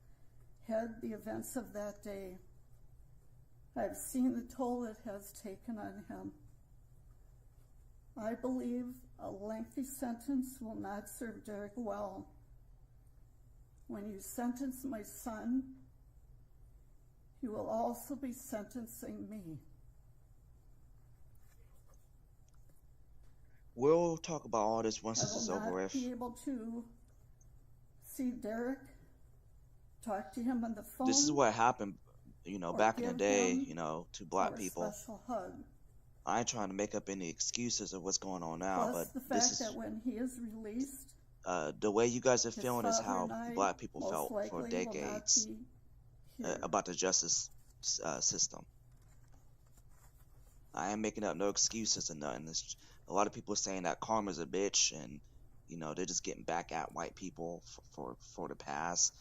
head the events of that day. I've seen the toll it has taken on him. I believe a lengthy sentence will not serve Derek well. When you sentence my son, you will also be sentencing me. We'll talk about all this once this is over I will with. not be able to see Derek, talk to him on the phone. This is what happened, you know, back in the day, you know, to black a people. Special hug. I ain't trying to make up any excuses of what's going on now, Plus but the fact this is that when he is released, the way you guys are his feeling is father how and I black people most felt likely for will decades not be here. about the justice system. I ain't making up no excuses or nothing. A lot of people are saying that karma's a bitch, and you know they're just getting back at white people for the past.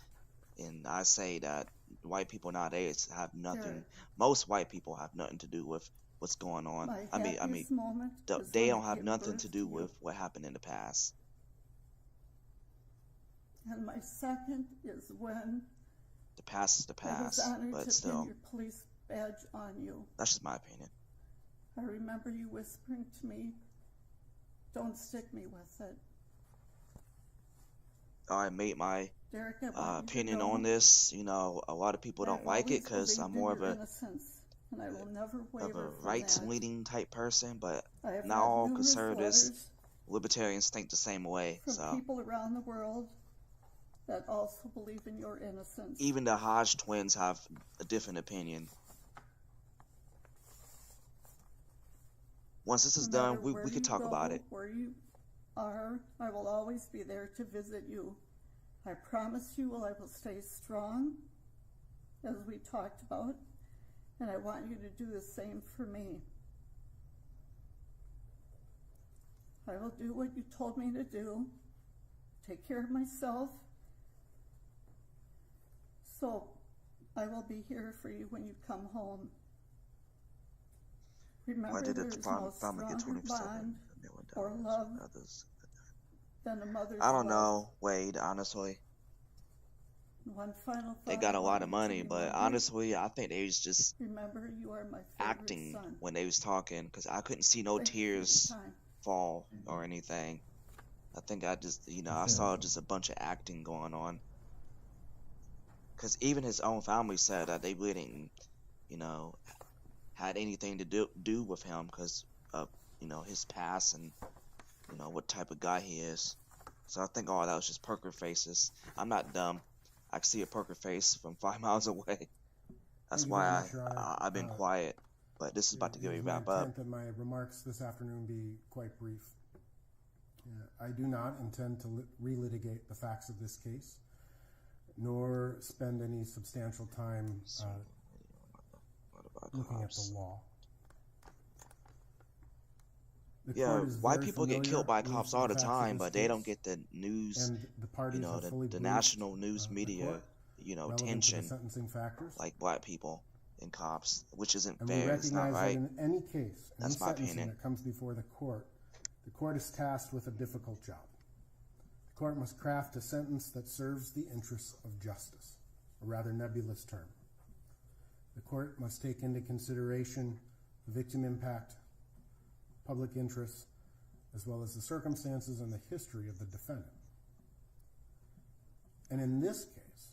And I say that white people nowadays have nothing. Most white people have nothing to do with what's going on. I mean, they don't have nothing to do with what happened in the past. And my second is when the past is the past, but still, pin your police badge on you. That's just my opinion. I remember you whispering to me, "Don't stick me with it." I made my Derek, opinion on this. You know, a lot of people don't like it because I'm more of a rights-leaning type person, but not all conservatives, libertarians think the same way. So people around the world that also believe in your innocence. Even the Hodge twins have a different opinion. Once this is done, we could talk about it. Where you are, I will always be there to visit you. I promise you I will stay strong, as we talked about, and I want you to do the same for me. I will do what you told me to do, take care of myself, so I will be here for you when you come home. Remember, there is no stronger bond or love than a mother's I don't love. know, Wade, honestly. One final they got a lot of money, but honestly, I think they was just remember, you are my acting son. when they was talking, because I couldn't see no tears fall or anything. I think I just, you know, I saw just a bunch of acting going on. Because even his own family said that they really didn't, you know, had anything to do with him because of, you know, his past and, you know, what type of guy he is. So I think all that was just poker faces. I'm not dumb. I can see a poker face from 5 miles away. That's why I've been quiet. But this is about to get ready to wrap up. That my remarks this afternoon be quite brief. I do not intend to relitigate the facts of this case, nor spend any substantial time looking at the law. Yeah, white people get killed by cops all the time, but they don't get the news, you know, the national news media, you know, attention like black people and cops, which isn't fair. It's not right. In any case, that's my opinion. That comes before the court is tasked with a difficult job. The court must craft a sentence that serves the interests of justice, a rather nebulous term. The court must take into consideration the victim impact, public interest, as well as the circumstances and the history of the defendant. And in this case,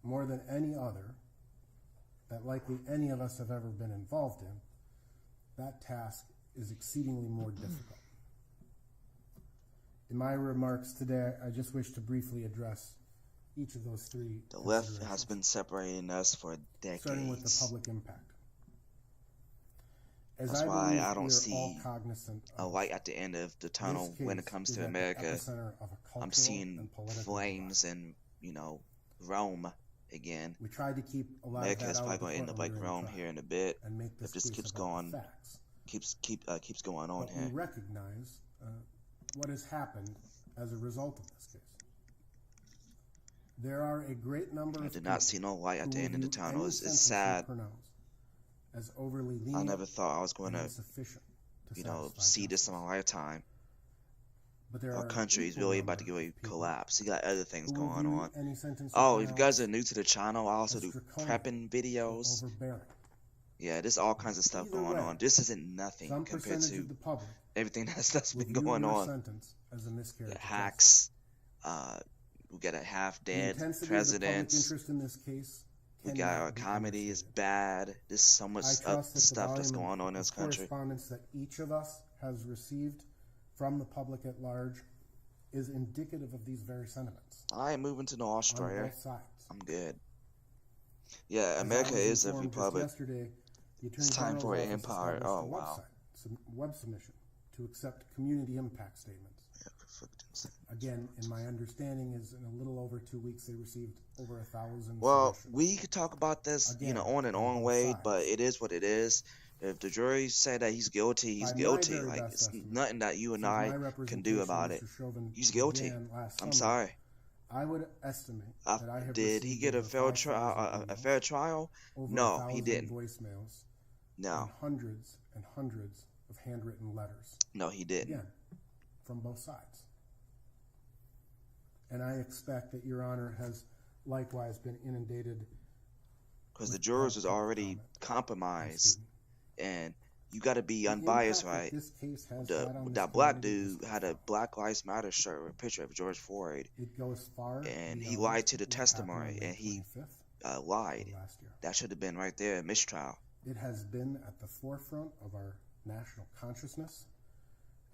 more than any other that likely any of us have ever been involved in, that task is exceedingly more difficult. In my remarks today, I just wish to briefly address each of those three. The left has been separating us for decades. Starting with the public impact. That's why I don't see a light at the end of the tunnel when it comes to America. I'm seeing flames and, you know, Rome again. We tried to keep a lot America of is probably going to end up like Rome here in a bit if this keeps going. Keeps going on here. We recognize what has happened as a result of this case. There are a great number of I did not see no light at the end of the tunnel. It's sad. As overly lenient I never thought I was going to, insufficient to you know, satisfy see this justice. in my lifetime. But there Our are country is equal really about to number get of people collapse. You got other things who will going view on. any sentence Oh, you if you pronounce guys are new to the channel, I also as do draconian prepping videos. or overbearing. Yeah, there's all kinds of stuff Either going way, on. This isn't nothing some compared percentage to of the public everything that's will been view going your on. sentence as a miscarriage The of hacks, we got a justice. The half-dead intensity of the public presidents. interest in this case We cannot got our be comedy is understated. bad. There's so much I trust that the stuff that's volume going on in of this country. correspondence that each of us has received from the public at large is indicative of these very sentiments. I ain't moving to no On Australia. both sides. I'm good. Yeah, As I America was is a informed just republic. yesterday, the Attorney It's time for General's an office empire. established Oh, a wow. web submission to accept community impact statements. Again, in my understanding is in a little over 2 weeks they received over 1,000 Well, submissions. we could talk about this, you know, Again, on and on on, both Wade, sides. but it is what it is. If the jury say that he's guilty, he's By my guilty. very Like, best it's estimate, nothing that you and since my I can do representation about of it. Mr. Chauvin He's guilty. began last I'm summer, sorry. I would estimate that I have Did he received get a over fair 5,000 a fair trial? over No, he 1,000 didn't. voicemails, No, and hundreds of handwritten letters. no, he didn't. Again, from both sides. And I expect that Your Honor has likewise been inundated Because the with jurors was positive already comment and compromised, scrutiny. and you got to be The unbiased, impact that right? this case has had on this That black community is dude had a Black Lives Matter shirt with a picture of George Floyd, It goes far and he beyond lied to the what happened on testimony, May and he 25th lied. of last year. That should have been right there, a mistrial. It has been at the forefront of our national consciousness,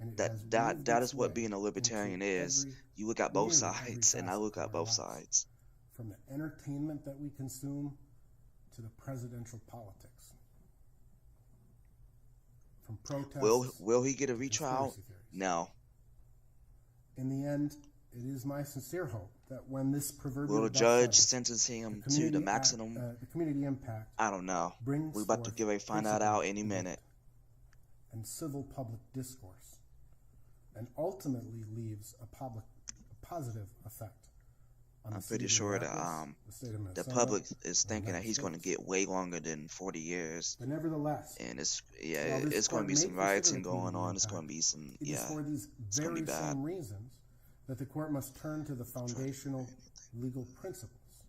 and it has That moved that its is what way being a libertarian into is. every- You look at both nearly every sides, and I facet look of at our both lives. sides. From the entertainment that we consume to the presidential politics. From protests. Will he get a to retrial? conspiracy theories. No. In the end, it is my sincere hope that when this proverbial Will the dust judge settles, sentence him to community the maximum? the community impact I don't know. brings We're about to forth get ready to find that out any principled minute. and civil public discourse, and ultimately leaves a positive effect on I'm the pretty city of sure that Minneapolis, the state of the Minnesota, public is and the thinking that United he's going to States. get way longer than 40 years, But nevertheless, and while this it's going court to be may some consider rioting the going community on. It's impact, going to be some it is for these it's gonna be very bad. same reasons that the court must turn to the foundational legal principles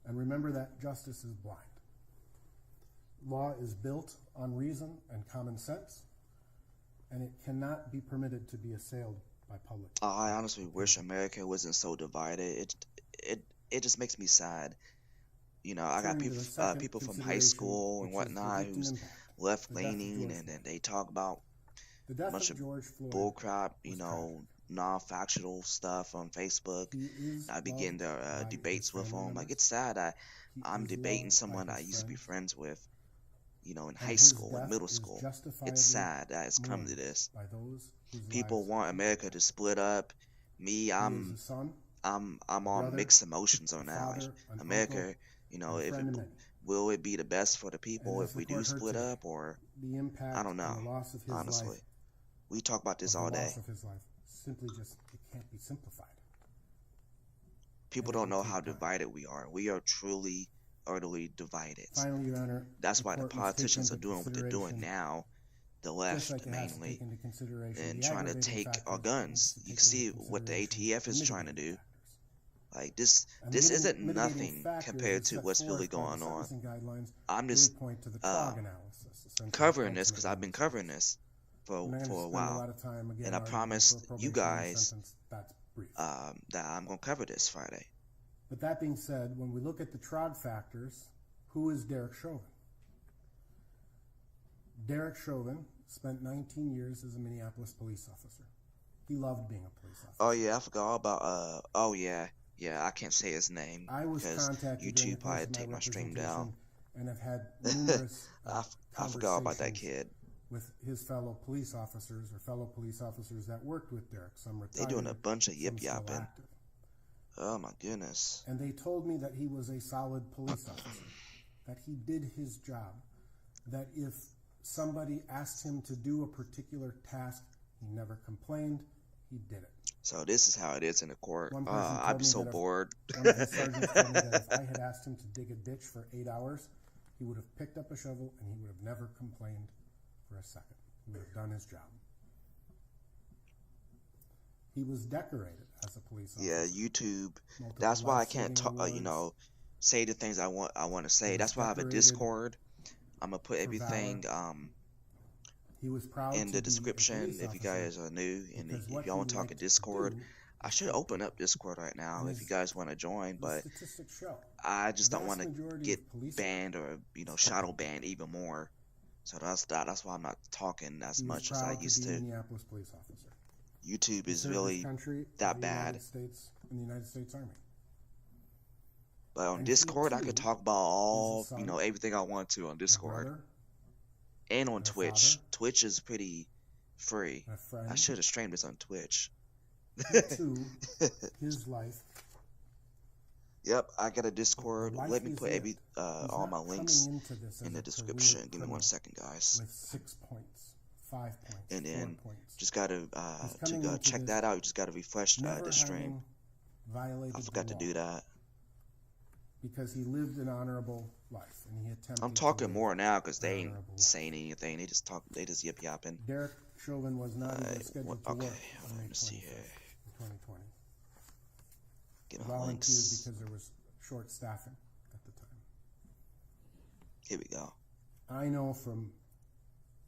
and remember that justice is blind. Law is built on reason and common sense, and it cannot be permitted to be assailed by public. I honestly wish America wasn't so divided. It just makes me sad. You know, I got Turning to the second people from high consideration, school and which is the whatnot victim who's impact, left the death of leaning, George and then Floyd. they talk about The a death bunch of of George Floyd bullcrap, you was know, non-factual stuff on Facebook. He is I begin loved to by debates his with family them. Like, members. it's sad that He I'm is debating loved by someone that I his used to be friends. friends with, you know, in And high his school and death middle is school. justifiably It's sad that it's come to mourned this. by those whose People lives want he America to split up. Me, He is I'm a son, on brother, mixed emotions on a that. father, an America, uncle, you know, and a if friend it, to many. will it be the best for the And people as if the we do court heard split today, up, or the impact I don't know. and the loss of his Honestly, life, we talk about this of the all day. loss of his life, simply just it can't be simplified. People And it don't will know take how time. divided we are. We are truly, utterly divided. Finally, Your Honor, That's why the court must take politicians are into doing what they're doing consideration, now, the just left like it has to mainly, take into consideration and the trying to aggravating take our factors, it guns. needs to You take can see into what the consideration ATF is the trying to mitigating do. factors. Like this And the isn't mitigating nothing factors compared as to set what's really forth by the going on. sentencing guidelines I'm really just point to the CROG analysis, essentially covering this ultimate because I've been limits. covering this I'm not for gonna a spend while, a lot of time again and I arguing for a promised you probationary guys sentence that's brief. that I'm gonna cover this Friday. But that being said, when we look at the CROG factors, who is Derek Chauvin? Derek Chauvin spent 19 years as a Minneapolis police officer. He loved being a police officer. Oh yeah, I forgot all about oh yeah, I can't say his name I was because contacted during the YouTube course probably of my take my stream representation down. and have had numerous I forgot about that conversations kid. with his fellow police officers or fellow police officers that worked with Derek. Some They retired, doing a bunch of some yip still yapping. active. Oh my goodness. And they told me that he was a solid police officer, that he did his job, that if somebody asked him to do a particular task, he never complained, he did it. So this is how it is in the court. One person I'd be so bored. One of the sergeants told me that if I had asked him to dig a ditch for 8 hours, he would have picked up a shovel and he would have never complained for a second. He would have done his job. He was decorated as a police officer. Yeah, YouTube. That's why I can't talk. Say the things I want to say. That's why I have a Discord. I'm gonna put everything he was proud in the description if you guys are new and if y'all want to talk in Discord. I should open up Discord right now if you guys want to join, but I just don't want to get banned or shadow banned even more. So that's why I'm not talking as much as I used to. YouTube is really that bad. In the United States Army. But on Discord, I could talk about all, everything I want to on Discord. And on Twitch. Twitch is pretty free. I should have streamed this on Twitch. His life. Yep, I got a Discord. Let me put all my links in the description. Give me 1 second, guys. With 6 points, 5 points, and then 4 points. Just gotta to check that out. You just gotta refresh the stream. I forgot to do that. Because he lived an honorable life, and he attempted. I'm talking more now because they ain't saying anything. They just talk. They just yip yapping. Derek Chauvin was not even scheduled to work on May 25th, 2020. Get He my volunteered links. because there was short staffing at the time. Here we go. I know from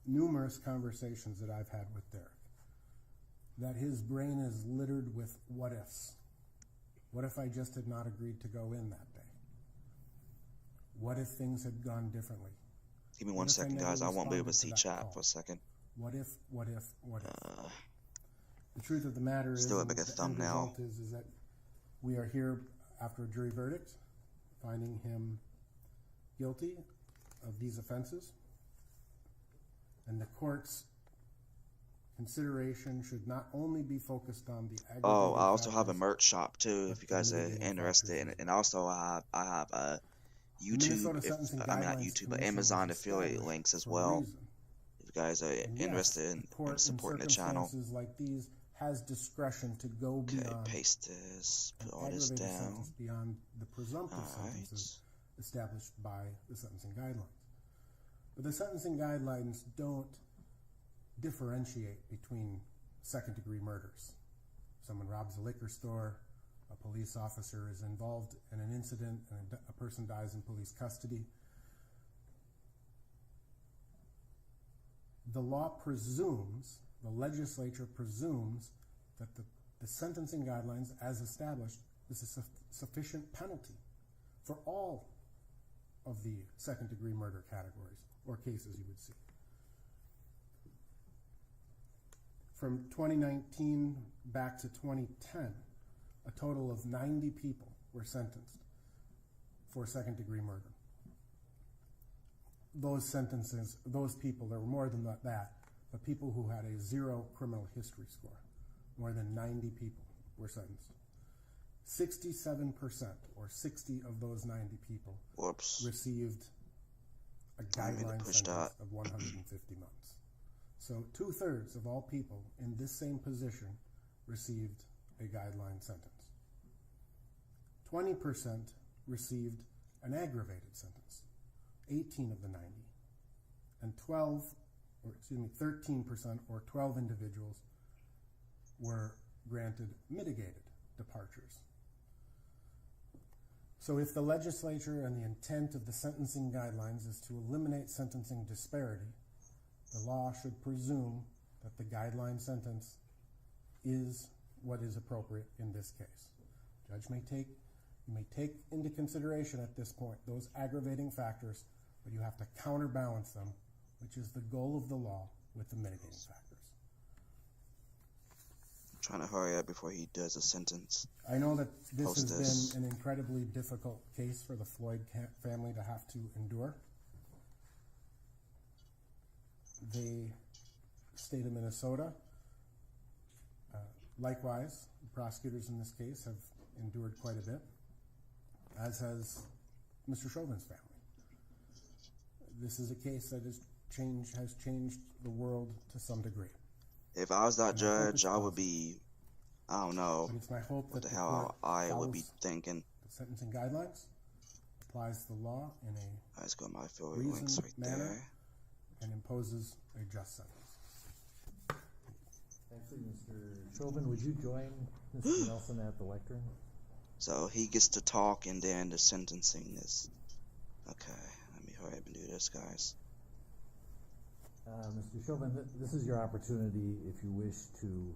numerous conversations that I've had with Derek that his brain is littered with what ifs. What if I just had not agreed to go in that day? What if things had gone differently? Give me 1 second, guys. I won't be able to see chat for a second. What if? The truth of the matter is, still a big the thumbnail. end result is that we are here after a jury verdict, finding him guilty of these offenses, and the court's consideration should not only be focused on the aggravating I also have a factors, merch shop too, if you guys are interested in it. And also I have a YouTube, not YouTube, but Amazon affiliate links as well. If you guys are interested in supporting the channel. Like these has discretion to go beyond. Paste this. Put all this down. Beyond the presumptive sentences established by the sentencing guidelines. But the sentencing guidelines don't differentiate between second-degree murders. Someone robs a liquor store, a police officer is involved in an incident, and a person dies in police custody. The law presumes, the legislature presumes, that the sentencing guidelines as established is a sufficient penalty for all of the second-degree murder categories or cases you would see. From 2019 back to 2010, a total of 90 people were sentenced for second-degree murder. Those sentences, those people, there were more than that, but people who had a 0 criminal history score, more than 90 people were sentenced. 67%, or 60 of those 90 people, received a guideline sentence of 150 months. So 2/3 of all people in this same position received a guideline sentence. 20% received an aggravated sentence, 18 of the 90, and 13% or 12 individuals were granted mitigated departures. So if the legislature and the intent of the sentencing guidelines is to eliminate sentencing disparity, the law should presume that the guideline sentence is what is appropriate in this case. Judge may take into consideration at this point those aggravating factors, but you have to counterbalance them, which is the goal of the law, with the mitigating factors. I'm trying to hurry up before he does a sentence. I know that this has been an incredibly difficult case for the Floyd family to have to endure. The state of Minnesota, likewise, the prosecutors in this case have endured quite a bit, as has Mr. Chauvin's family. This is a case that has changed the world to some degree. If I was that judge, I would be I don't know But it's my hope what that the the court hell I would be follows thinking. the sentencing guidelines, applies the law in a Let's go my affiliate links reasoned right manner, there. and imposes a just sentence. Actually, Mr. Chauvin, would you join Mr. Nelson at the lectern? So he gets to talk, and then the sentencing is okay. Let me hurry up and do this, guys. Mr. Chauvin, this is your opportunity if you wish to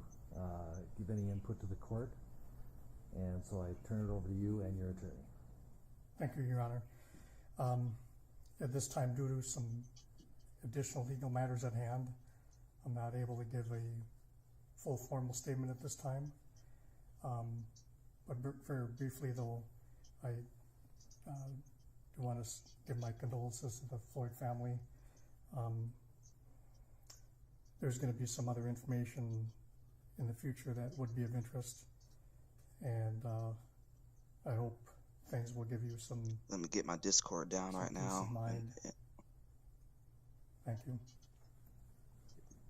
give any input to the court. And so I turn it over to you and your attorney. Thank you, Your Honor. At this time, due to some additional legal matters at hand, I'm not able to give a full formal statement at this time. But very briefly, though, I do want to give my condolences to the Floyd family. There's going to be some other information in the future that would be of interest, and I hope things will give you some. Let me get my Discord down right now. Peace of mind. Thank you.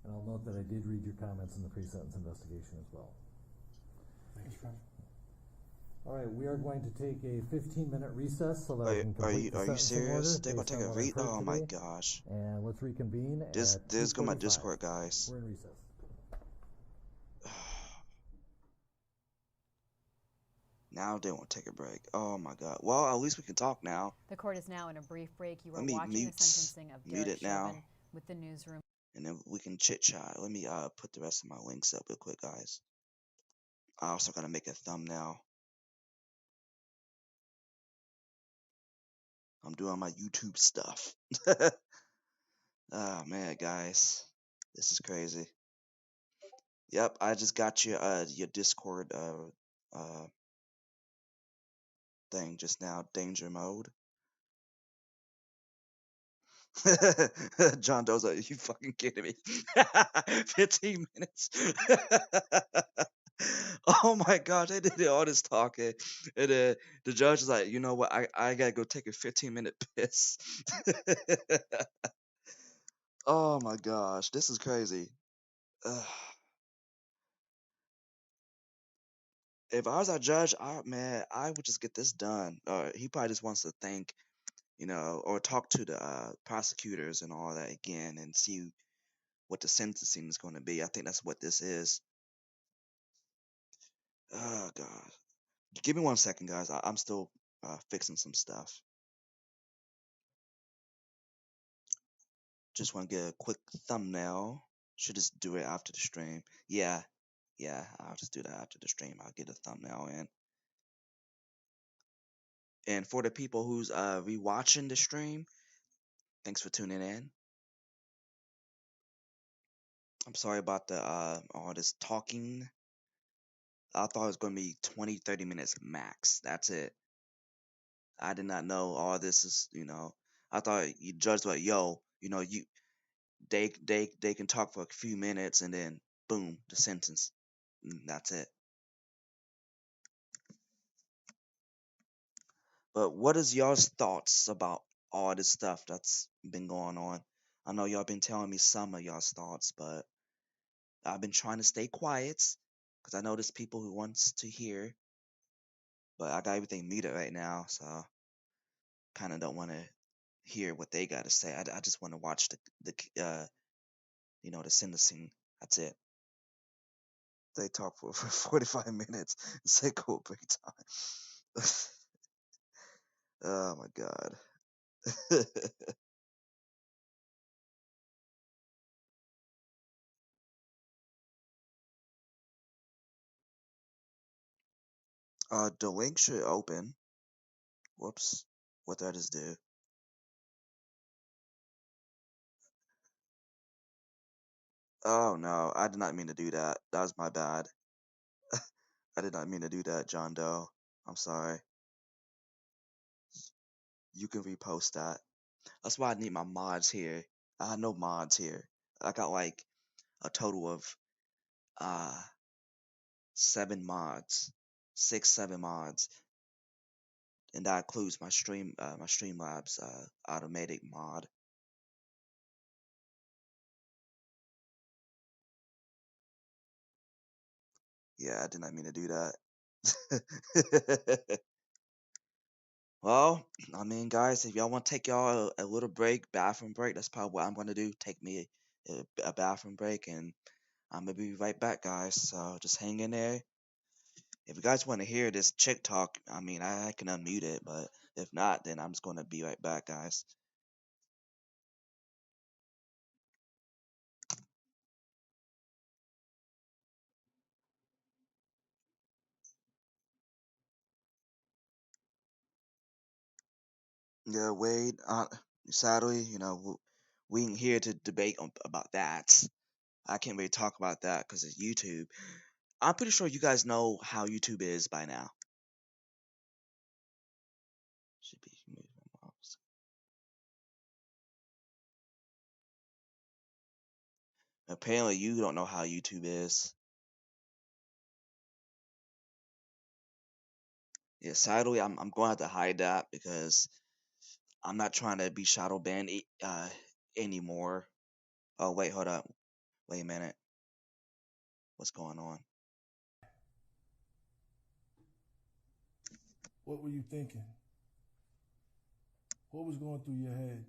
And I'll note that I did read your comments in the pre-sentence investigation as well. Thanks, friend. All right, we are going to take a 15-minute recess so that I can Are complete the you sentencing serious? order They're gonna based take on a what I've heard Oh my today. gosh. And let's reconvene at This go my 2:45. Discord, guys. We're in recess. Now they won't take a break. Oh my god. Well, at least we can talk now. The court is now in a brief break. You are Let me watching the sentencing of mute Derek it now. Chauvin with the newsroom. And then we can chit chat. Let me put the rest of my links up real quick, guys. I also gotta make a thumbnail. I'm doing my YouTube stuff. Oh man, guys, this is crazy. Yep, I just got your Discord thing just now. Danger mode. John Doe's like, you fucking kidding me? 15 minutes. Oh my gosh, they did all this talking. And the judge is like, you know what? I gotta go take a 15-minute piss. Oh my gosh, this is crazy. Ugh. If I was a judge, I would just get this done. He probably just wants to thank, or talk to the prosecutors and all that again and see what the sentencing is going to be. I think that's what this is. Oh god. Give me 1 second, guys. I'm still fixing some stuff. Just want to get a quick thumbnail. Should just do it after the stream. Yeah, I'll just do that after the stream. I'll get a thumbnail in. And for the people who's rewatching the stream, thanks for tuning in. I'm sorry about the all this talking. I thought it was going to be 20-30 minutes max. That's it. I did not know all this is, I thought you judged like, yo, they can talk for a few minutes and then boom, the sentence. That's it. But what is y'all's thoughts about all this stuff that's been going on? I know y'all been telling me some of y'all's thoughts, but I've been trying to stay quiet because I know there's people who wants to hear. But I got everything muted right now, so kind of don't want to hear what they got to say. I just want to watch the sentencing. That's it. They talk for 45 minutes and say cool break time. Oh my god. The link should open. Whoops. What did I just do? Oh no, I did not mean to do that. That was my bad. I did not mean to do that, John Doe. I'm sorry. You can repost that. That's why I need my mods here. I have no mods here. I got like a total of 7 mods. 6-7 mods. And that includes my Streamlabs automatic mod. Yeah, I did not mean to do that. Well, I mean, guys, if y'all want to take y'all a little break, bathroom break, that's probably what I'm going to do. Take me a bathroom break, and I'm going to be right back, guys. So just hang in there. If you guys want to hear this chick talk, I mean, I can unmute it, but if not, then I'm just going to be right back, guys. Yeah, Wade, sadly, we ain't here to debate about that. I can't really talk about that because it's YouTube. I'm pretty sure you guys know how YouTube is by now. Should be moving mouse. Apparently, you don't know how YouTube is. Yeah, sadly, I'm going to have to hide that because I'm not trying to be shadow banned anymore. Oh, wait, hold up. Wait a minute. What's going on? What were you thinking? What was going through your head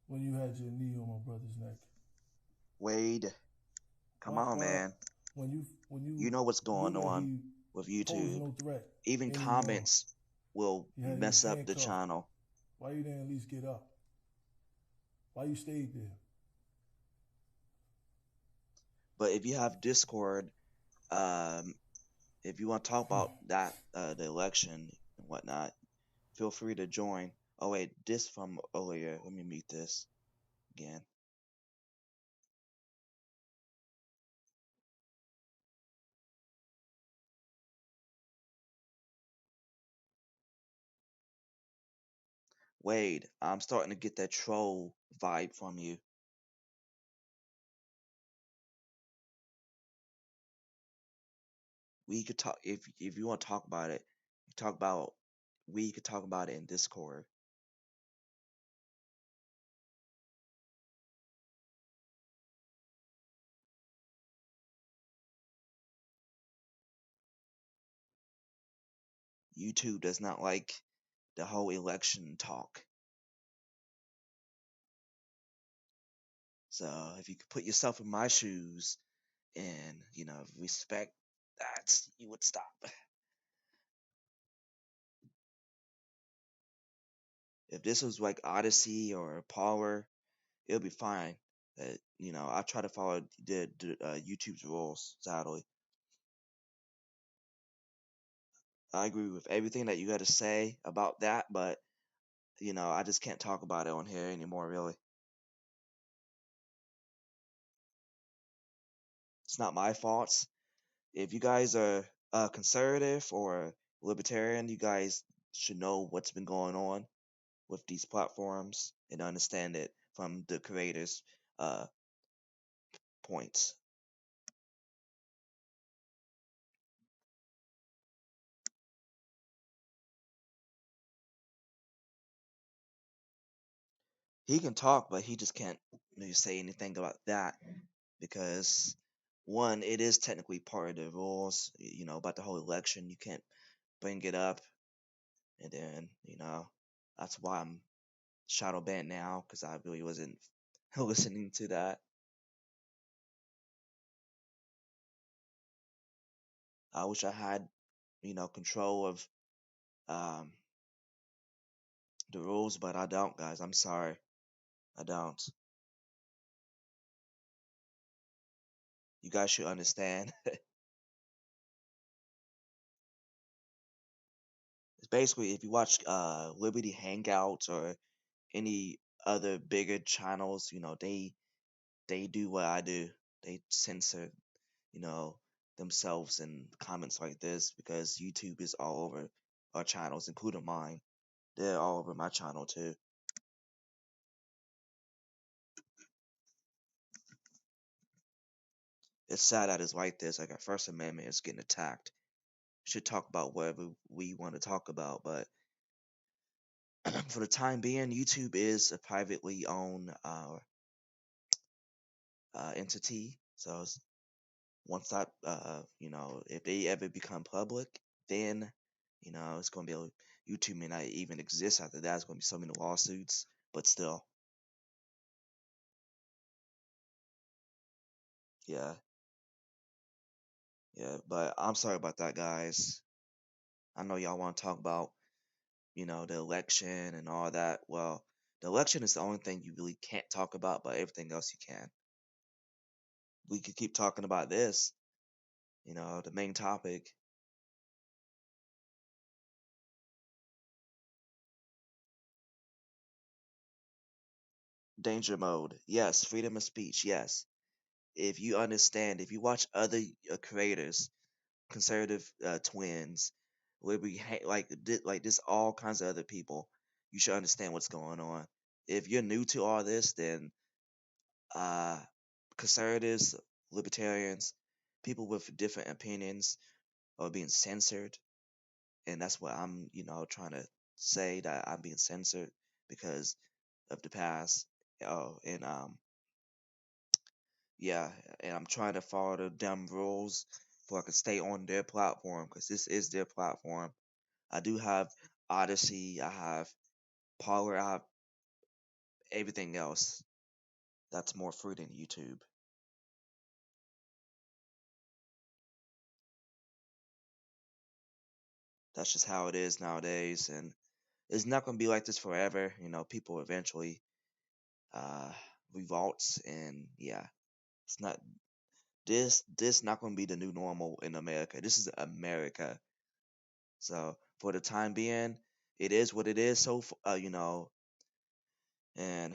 when you had your knee on my brother's neck? Wade, come on, man. When you know what's going knew that on he with posed YouTube. no threat Even anymore, comments will you had mess him up the handcuffed. channel. Why you didn't at least get up? Why you stayed there? But if you have Discord, if you want to talk about that, the election and whatnot, feel free to join. Oh wait, this from earlier. Let me mute this again. Wade, I'm starting to get that troll vibe from you. We could talk if you want to talk about it. We could talk about it in Discord. YouTube does not like the whole election talk. So if you could put yourself in my shoes and, respect that, you would stop. If this was like Odyssey or Power, it'll be fine. I try to follow the YouTube's rules, sadly. I agree with everything that you got to say about that, but, I just can't talk about it on here anymore, really. It's not my fault. If you guys are conservative or libertarian, you guys should know what's been going on with these platforms and understand it from the creators' points. He can talk, but he just can't really say anything about that because one, it is technically part of the rules, about the whole election. You can't bring it up, and then that's why I'm shadow banned now because I really wasn't listening to that. I wish I had, control of the rules, but I don't, guys. I'm sorry, I don't. You guys should understand. It's basically if you watch Liberty Hangouts or any other bigger channels, they do what I do. They censor, you know, themselves in comments like this because YouTube is all over our channels, including mine. They're all over my channel too. It's sad that it's like this. Like our First Amendment is getting attacked. Should talk about whatever we want to talk about, but for the time being, YouTube is a privately owned entity, so once that, if they ever become public, then, it's going to be YouTube may not even exist after that. It's going to be so many lawsuits, but still. Yeah. Yeah, but I'm sorry about that, guys. I know y'all want to talk about, the election and all that. Well, the election is the only thing you really can't talk about, but everything else you can. We could keep talking about this, the main topic. Danger mode. Yes. Freedom of speech. Yes. If you understand, if you watch other creators, conservative twins, like this, all kinds of other people, you should understand what's going on. If you're new to all this, then uh, conservatives, libertarians, people with different opinions are being censored, and that's what I'm, trying to say, that I'm being censored because of the past. Oh, and yeah, and I'm trying to follow the dumb rules so I can stay on their platform because this is their platform. I do have Odyssey, I have Parler, I have everything else that's more free than YouTube. That's just how it is nowadays, and it's not going to be like this forever. People eventually revolts, and yeah, it's not this not going to be the new normal in America. This is America. So for the time being, it is what it is. So and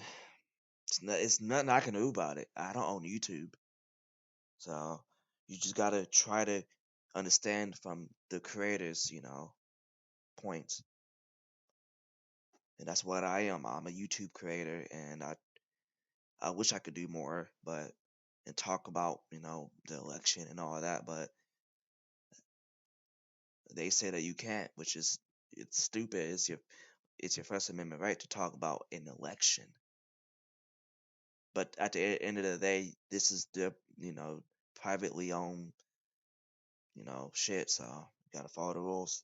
it's nothing I can do about it. I don't own YouTube, so you just gotta try to understand from the creators, points. And that's what I am. I'm a YouTube creator, and I wish I could do more, and talk about the election and all that, but they say that you can't, which is it's stupid. It's your First Amendment right to talk about an election. But at the end of the day, this is their privately owned shit. So you gotta follow the rules.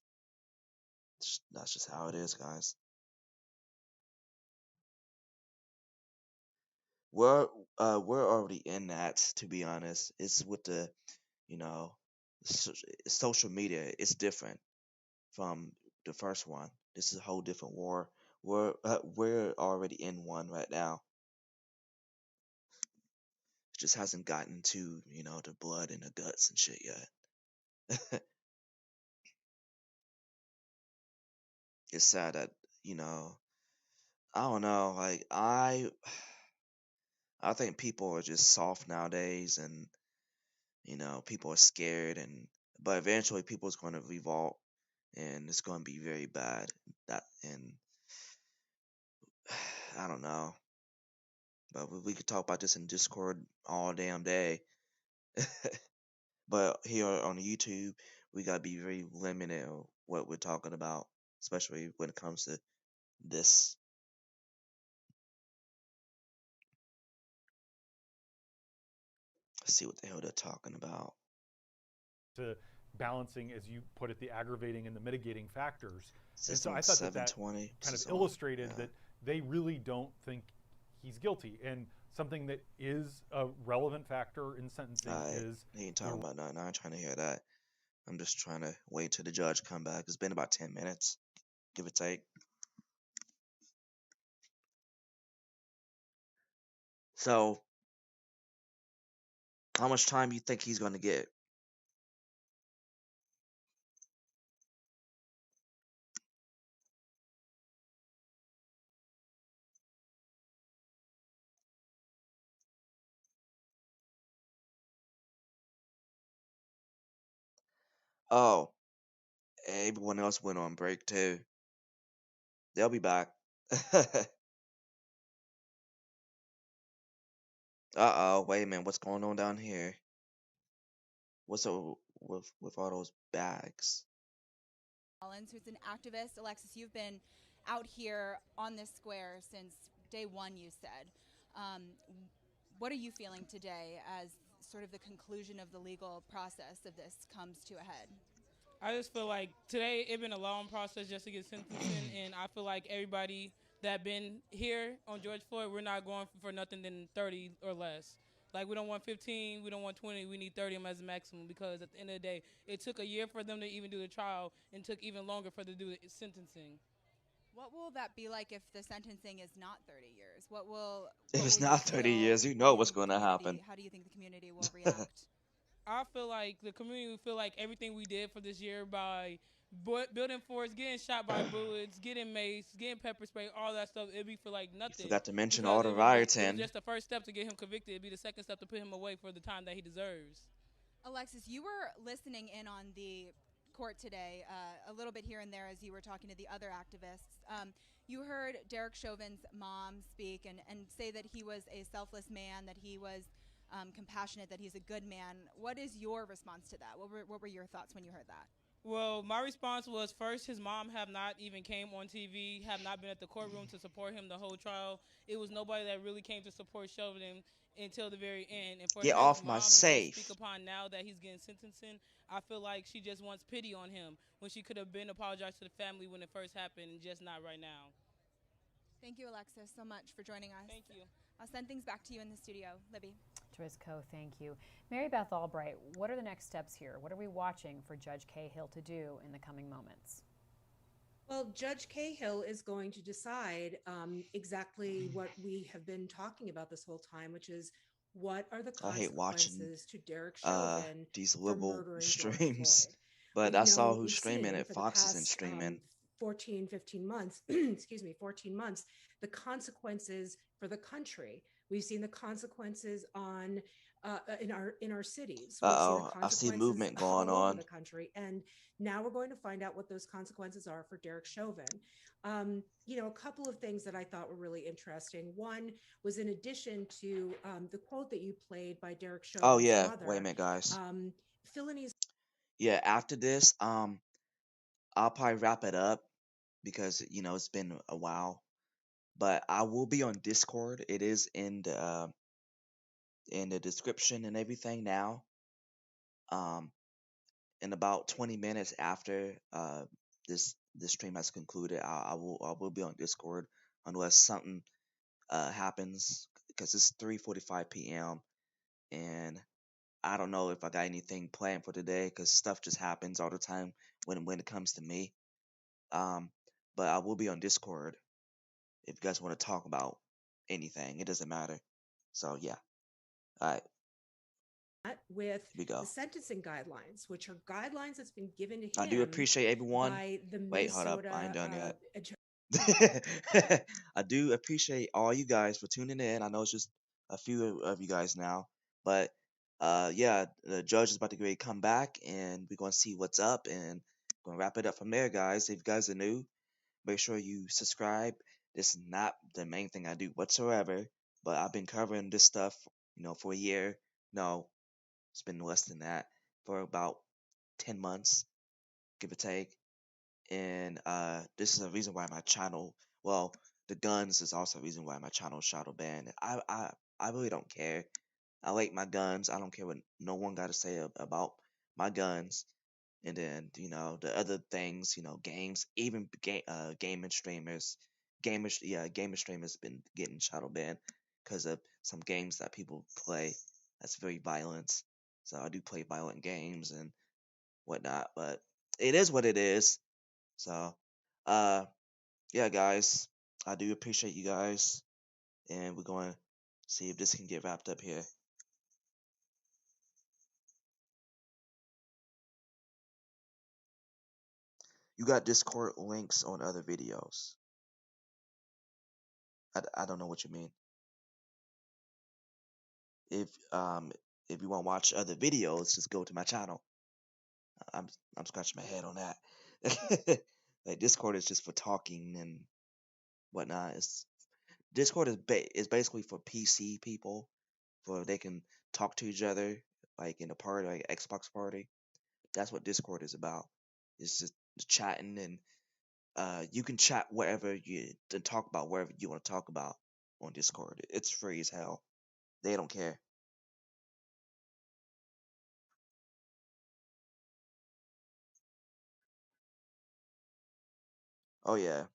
That's just how it is, guys. We're we're already in that, to be honest. It's with the you know so, social media. It's different from the first one. This is a whole different war. We're already in one right now. It just hasn't gotten to the blood and the guts and shit yet. It's sad that I don't know. Like I think people are just soft nowadays, and people are scared, but eventually people's going to revolt, and it's going to be very bad. And I don't know, but we could talk about this in Discord all damn day. But here on YouTube, we gotta be very limited on what we're talking about, especially when it comes to this. Let's see what the hell they're talking about. To balancing, as you put it, the aggravating and the mitigating factors. And This so I one's thought that 720. kind of illustrated that they really don't think he's guilty. And something that is a relevant factor in sentencing is he ain't talking about nothing. I ain't trying to hear that. I'm just trying to wait till the judge come back. It's been about 10 minutes, give or take. So, how much time do you think he's going to get? Oh, everyone else went on break too. They'll be back. Uh-oh, wait a minute. What's going on down here? What's up with all those bags? Collins, who's an activist. Alexis, you've been out here on this square since day one, you said. What are you feeling today as sort of the conclusion of the legal process of this comes to a head? I just feel like today it been a long process just to get sentencing, and I feel like everybody that been here on George Floyd, we're not going for nothing than 30 or less. Like, we don't want 15, we don't want 20, we need 30 as a maximum, because at the end of the day, it took a year for them to even do the trial and took even longer for them to do the sentencing. What will that be like if the sentencing is not 30 years? If it's not 30 years, you know what's going to happen. How do you think the community will react? I feel like the community will feel like everything we did for this year by building forts, getting shot by bullets, getting mace, getting pepper spray, all that stuff, it'd be for like nothing. Forgot to mention because all the it was rioting. just the first step to get him convicted. It'd be the second step to put him away for the time that he deserves. Alexis, you were listening in on the court today, a little bit here and there as you were talking to the other activists. You heard Derek Chauvin's mom speak and say that he was a selfless man, that he was compassionate, that he's a good man. What is your response to that? What were your thoughts when you heard that? Well, my response was, first, his mom have not even came on TV, have not been at the courtroom to support him the whole trial. It was nobody that really came to support Chauvin until the very end. And for Get his off mom my to safe. speak upon now that he's getting sentencing, I feel like she just wants pity on him when she could have been apologized to the family when it first happened, and just not right now. Thank you, Alexis, so much for joining us. Thank you. I'll send things back to you in the studio. Libby. Joyce Coe, thank you. Mary Beth Albright, what are the next steps here? What are we watching for Judge Cahill to do in the coming moments? Well, Judge Cahill is going to decide exactly what we have been talking about this whole time, which is what are the I hate watching consequences to Derek Chauvin these for liberal murdering streams, George Floyd. but Well, I saw who's we've streaming seen it. for the Fox isn't past, streaming. 15 months, 14 months, the consequences for the country. We've seen the consequences on in our cities. We've seen the I see consequences movement going all over on. the country, and now we're going to find out what those consequences are for Derek Chauvin. A couple of things that I thought were really interesting. One was, in addition to the quote that you played by Derek Chauvin's Oh yeah, mother. wait a minute, guys. Philonise. Yeah, after this, I'll probably wrap it up because it's been a while. But I will be on Discord. It is in the description and everything now. In about 20 minutes after this stream has concluded, I will be on Discord unless something happens, because it's 3:45 p.m. and I don't know if I got anything planned for today, because stuff just happens all the time when it comes to me. But I will be on Discord if you guys want to talk about anything. It doesn't matter. So yeah. All right. With Here we go. the sentencing guidelines, which are guidelines that's been given to him. I do appreciate everyone. By the Wait, hold up. Minnesota, I ain't done yet. I do appreciate all you guys for tuning in. I know it's just a few of you guys now, but yeah, the judge is about to get ready to come back, and we're gonna see what's up, and we're gonna wrap it up from there, guys. If you guys are new, make sure you subscribe. This is not the main thing I do whatsoever, but I've been covering this stuff, for a year. No, it's been less than that, for about 10 months, give or take. And this is a reason why my channel, well, the guns is also a reason why my channel is shadow banned. I really don't care. I like my guns. I don't care what no one got to say about my guns. And then the other things, games, even gaming streamers, gamer streamers been getting shadow banned because of some games that people play that's very violent. So I do play violent games and whatnot, but it is what it is. So, yeah, guys, I do appreciate you guys, and we're going to see if this can get wrapped up here. You got Discord links on other videos. I don't know what you mean. If you want to watch other videos, just go to my channel. I'm scratching my head on that. Like, Discord is just for talking and whatnot. Discord is basically for PC people, for they can talk to each other, like in a party, like Xbox party. That's what Discord is about. It's just chatting, and you can chat whatever and talk about wherever you want to talk about on Discord. It's free as hell. They don't care. Oh yeah,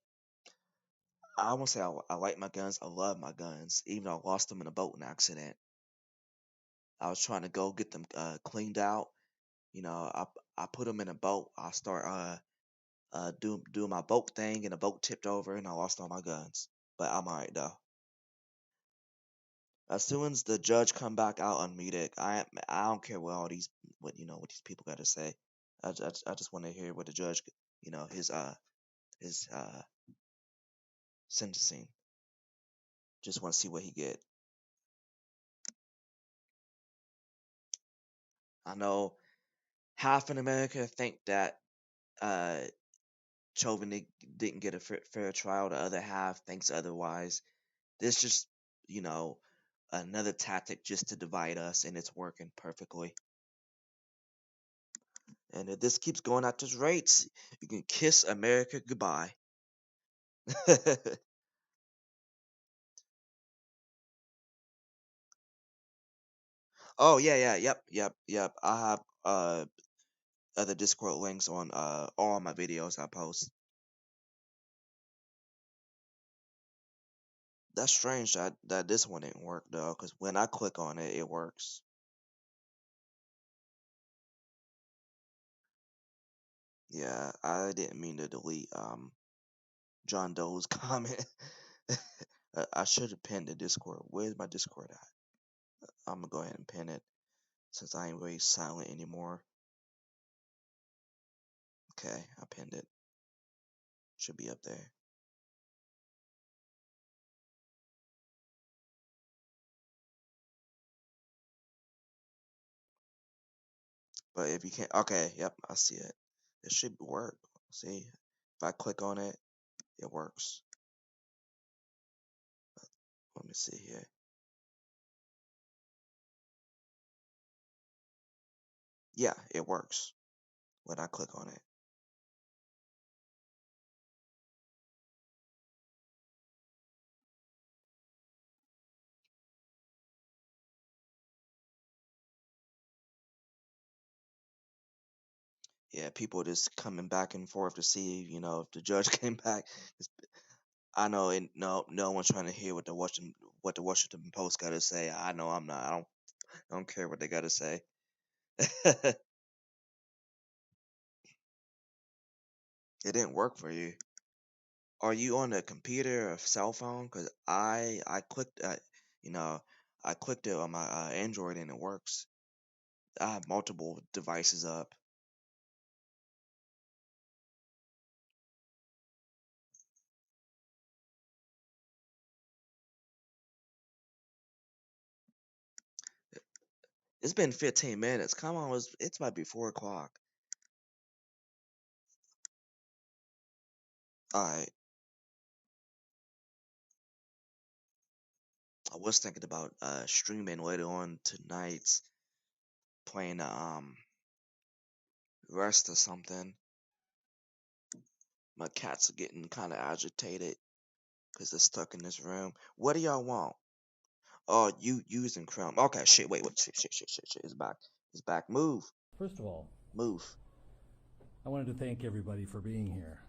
I won't say I like my guns. I love my guns. Even though I lost them in a boating accident, I was trying to go get them cleaned out. You know, I put them in a boat. I start doing my boat thing, and the boat tipped over, and I lost all my guns. But I'm alright though. As soon as the judge come back out unmuted, I don't care what what these people got to say. I just want to hear what the judge, his sentencing. Just want to see what he get. I know half in America think that Chauvin didn't get a fair trial. The other half thinks otherwise. This just, another tactic just to divide us, and it's working perfectly. And if this keeps going at this rate, you can kiss America goodbye. Oh yeah, yep. I have other Discord links on all my videos I post. That's strange that this one didn't work though, because when I click on it, it works. Yeah, I didn't mean to delete John Doe's comment. I should have pinned the Discord. Where's my Discord at? I'm gonna go ahead and pin it since I ain't really silent anymore. Okay, I pinned it. Should be up there. But if you can't, okay, yep, I see it. It should work. See, if I click on it, it works. Let me see here. Yeah, it works when I click on it. Yeah, people just coming back and forth to see, if the judge came back. I know, and no one's trying to hear what the Washington Post got to say. I know I'm not. I don't care what they got to say. It didn't work for you. Are you on a computer or cell phone? Cause I clicked, I clicked it on my Android and it works. I have multiple devices up. It's been 15 minutes. Come on, it's about to be 4 o'clock. Alright. I was thinking about streaming later on tonight, playing Rust or something. My cats are getting kind of agitated because they're stuck in this room. What do y'all want? Oh, you using Chrome. Okay, shit, wait, shit. It's back. It's back. Move. First of all, Move. I wanted to thank everybody for being here.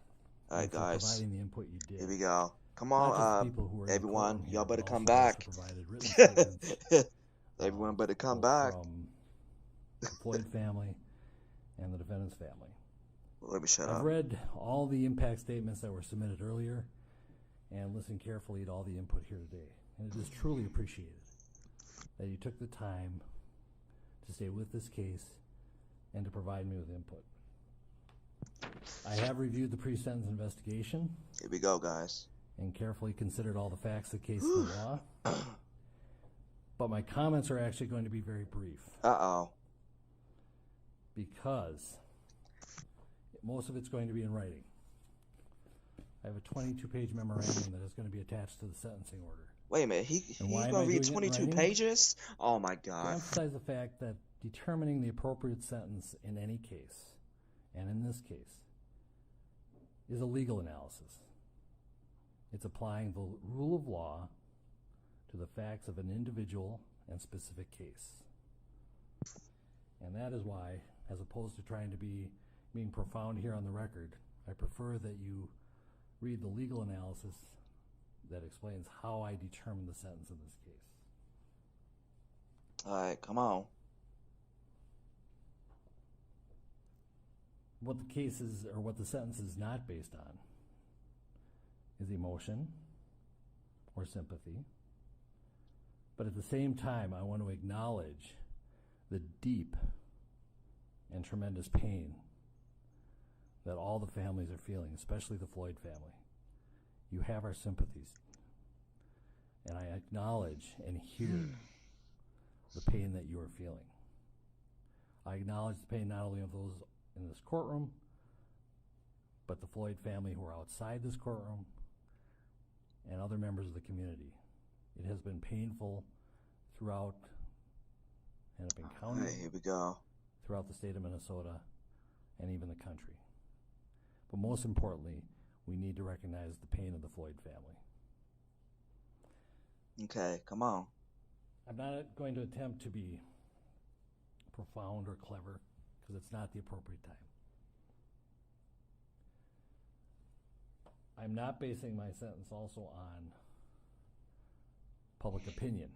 Alright, for guys. providing the input you did. Here we go. Come Not on, just the people who were everyone. here, Y'all better but come also those back. who provided written statements. Everyone better come both back. From the Floyd family and the defendant's family. Let me shut I've up. read all the impact statements that were submitted earlier and listened carefully to all the input here today. And it is truly appreciated that you took the time to stay with this case and to provide me with input. I have reviewed the pre-sentence investigation. Here we go, guys. And carefully considered all the facts of the case and the law. But my comments are actually going to be very brief. Uh-oh. Because most of it's going to be in writing. I have a 22-page memorandum that is going to be attached to the sentencing order. Wait a minute, he's going to read 22 pages? Oh my God. To emphasize the fact that determining the appropriate sentence in any case, and in this case, is a legal analysis. It's applying the rule of law to the facts of an individual and specific case. And that is why, as opposed to trying to being profound here on the record, I prefer that you read the legal analysis that explains how I determined the sentence in this case. All right, come on. What the case is, or what the sentence is not based on, is emotion or sympathy. But at the same time, I want to acknowledge the deep and tremendous pain that all the families are feeling, especially the Floyd family. You have our sympathies. And I acknowledge and hear the pain that you are feeling. I acknowledge the pain not only of those in this courtroom, but the Floyd family who are outside this courtroom and other members of the community. It has been painful throughout Hennepin County, All right, here we go. throughout the state of Minnesota, and even the country. But most importantly, we need to recognize the pain of the Floyd family. Okay, come on. I'm not going to attempt to be profound or clever, because it's not the appropriate time. I'm not basing my sentence also on public opinion.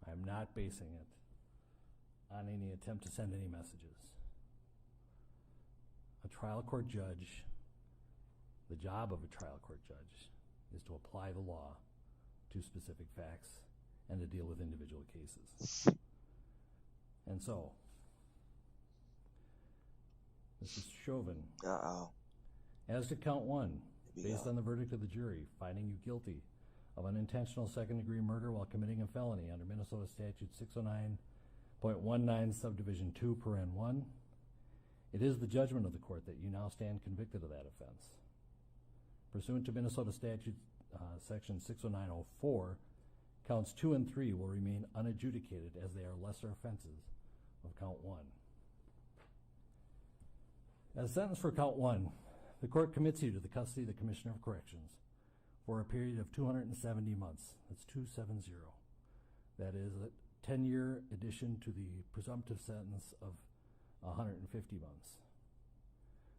I'm not basing it on any attempt to send any messages. A trial court judge, the job of a trial court judge is to apply the law to specific facts and to deal with individual cases. And so, Mrs. Chauvin, as to count one, based on the verdict of the jury, finding you guilty of unintentional second-degree murder while committing a felony under Minnesota Statute 609.19 subdivision 2 paren 1, it is the judgment of the court that you now stand convicted of that offense. Pursuant to Minnesota Statute section 609.04, counts 2 and 3 will remain unadjudicated as they are lesser offenses of count 1. As sentence for count 1, the court commits you to the custody of the Commissioner of Corrections for a period of 270 months. That's 270. That is a 10-year addition to the presumptive sentence of 150 months.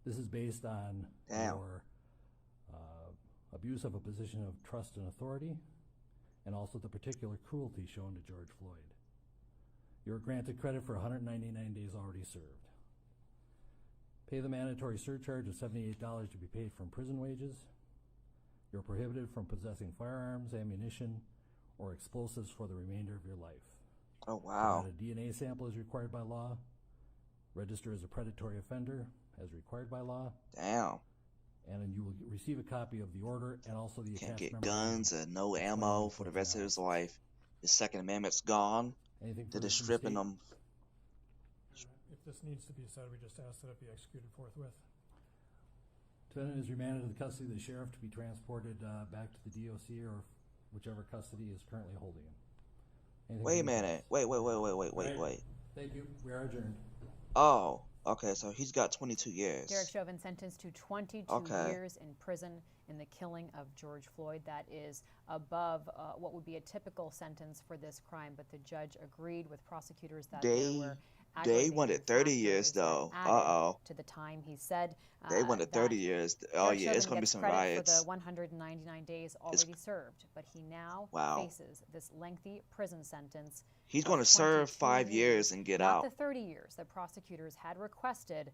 This is based on your abuse of a position of trust and authority, and also the particular cruelty shown to George Floyd. You are granted credit for 199 days already served. Pay the mandatory surcharge of $78 to be paid from prison wages. You're prohibited from possessing firearms, ammunition, or explosives for the remainder of your life. Oh, wow. A DNA sample is required by law. Register as a predatory offender as required by law. Damn. And you will receive a copy of the order and also the Can't attached get guns and no ammo for the rest of his life. His Second Amendment's gone. They're just stripping them. If this needs to be said, we just ask that it be executed forthwith. Defendant is remanded to the custody of the sheriff to be transported back to the DOC or whichever custody is currently holding him. Wait a minute. Wait. Thank you. We are adjourned. Oh, okay. So he's got 22 years. Derek Chauvin sentenced to 22 years in prison in the killing of George Floyd. That is above what would be a typical sentence for this crime, but the judge agreed with prosecutors that there were they wanted 30 years though. To the time he said they wanted 30 years. Oh yeah, it's gonna be some riots. For the 199 days already served, but he now faces this lengthy prison sentence. He's going to serve 5 years and get out. Not the 30 years that prosecutors had requested,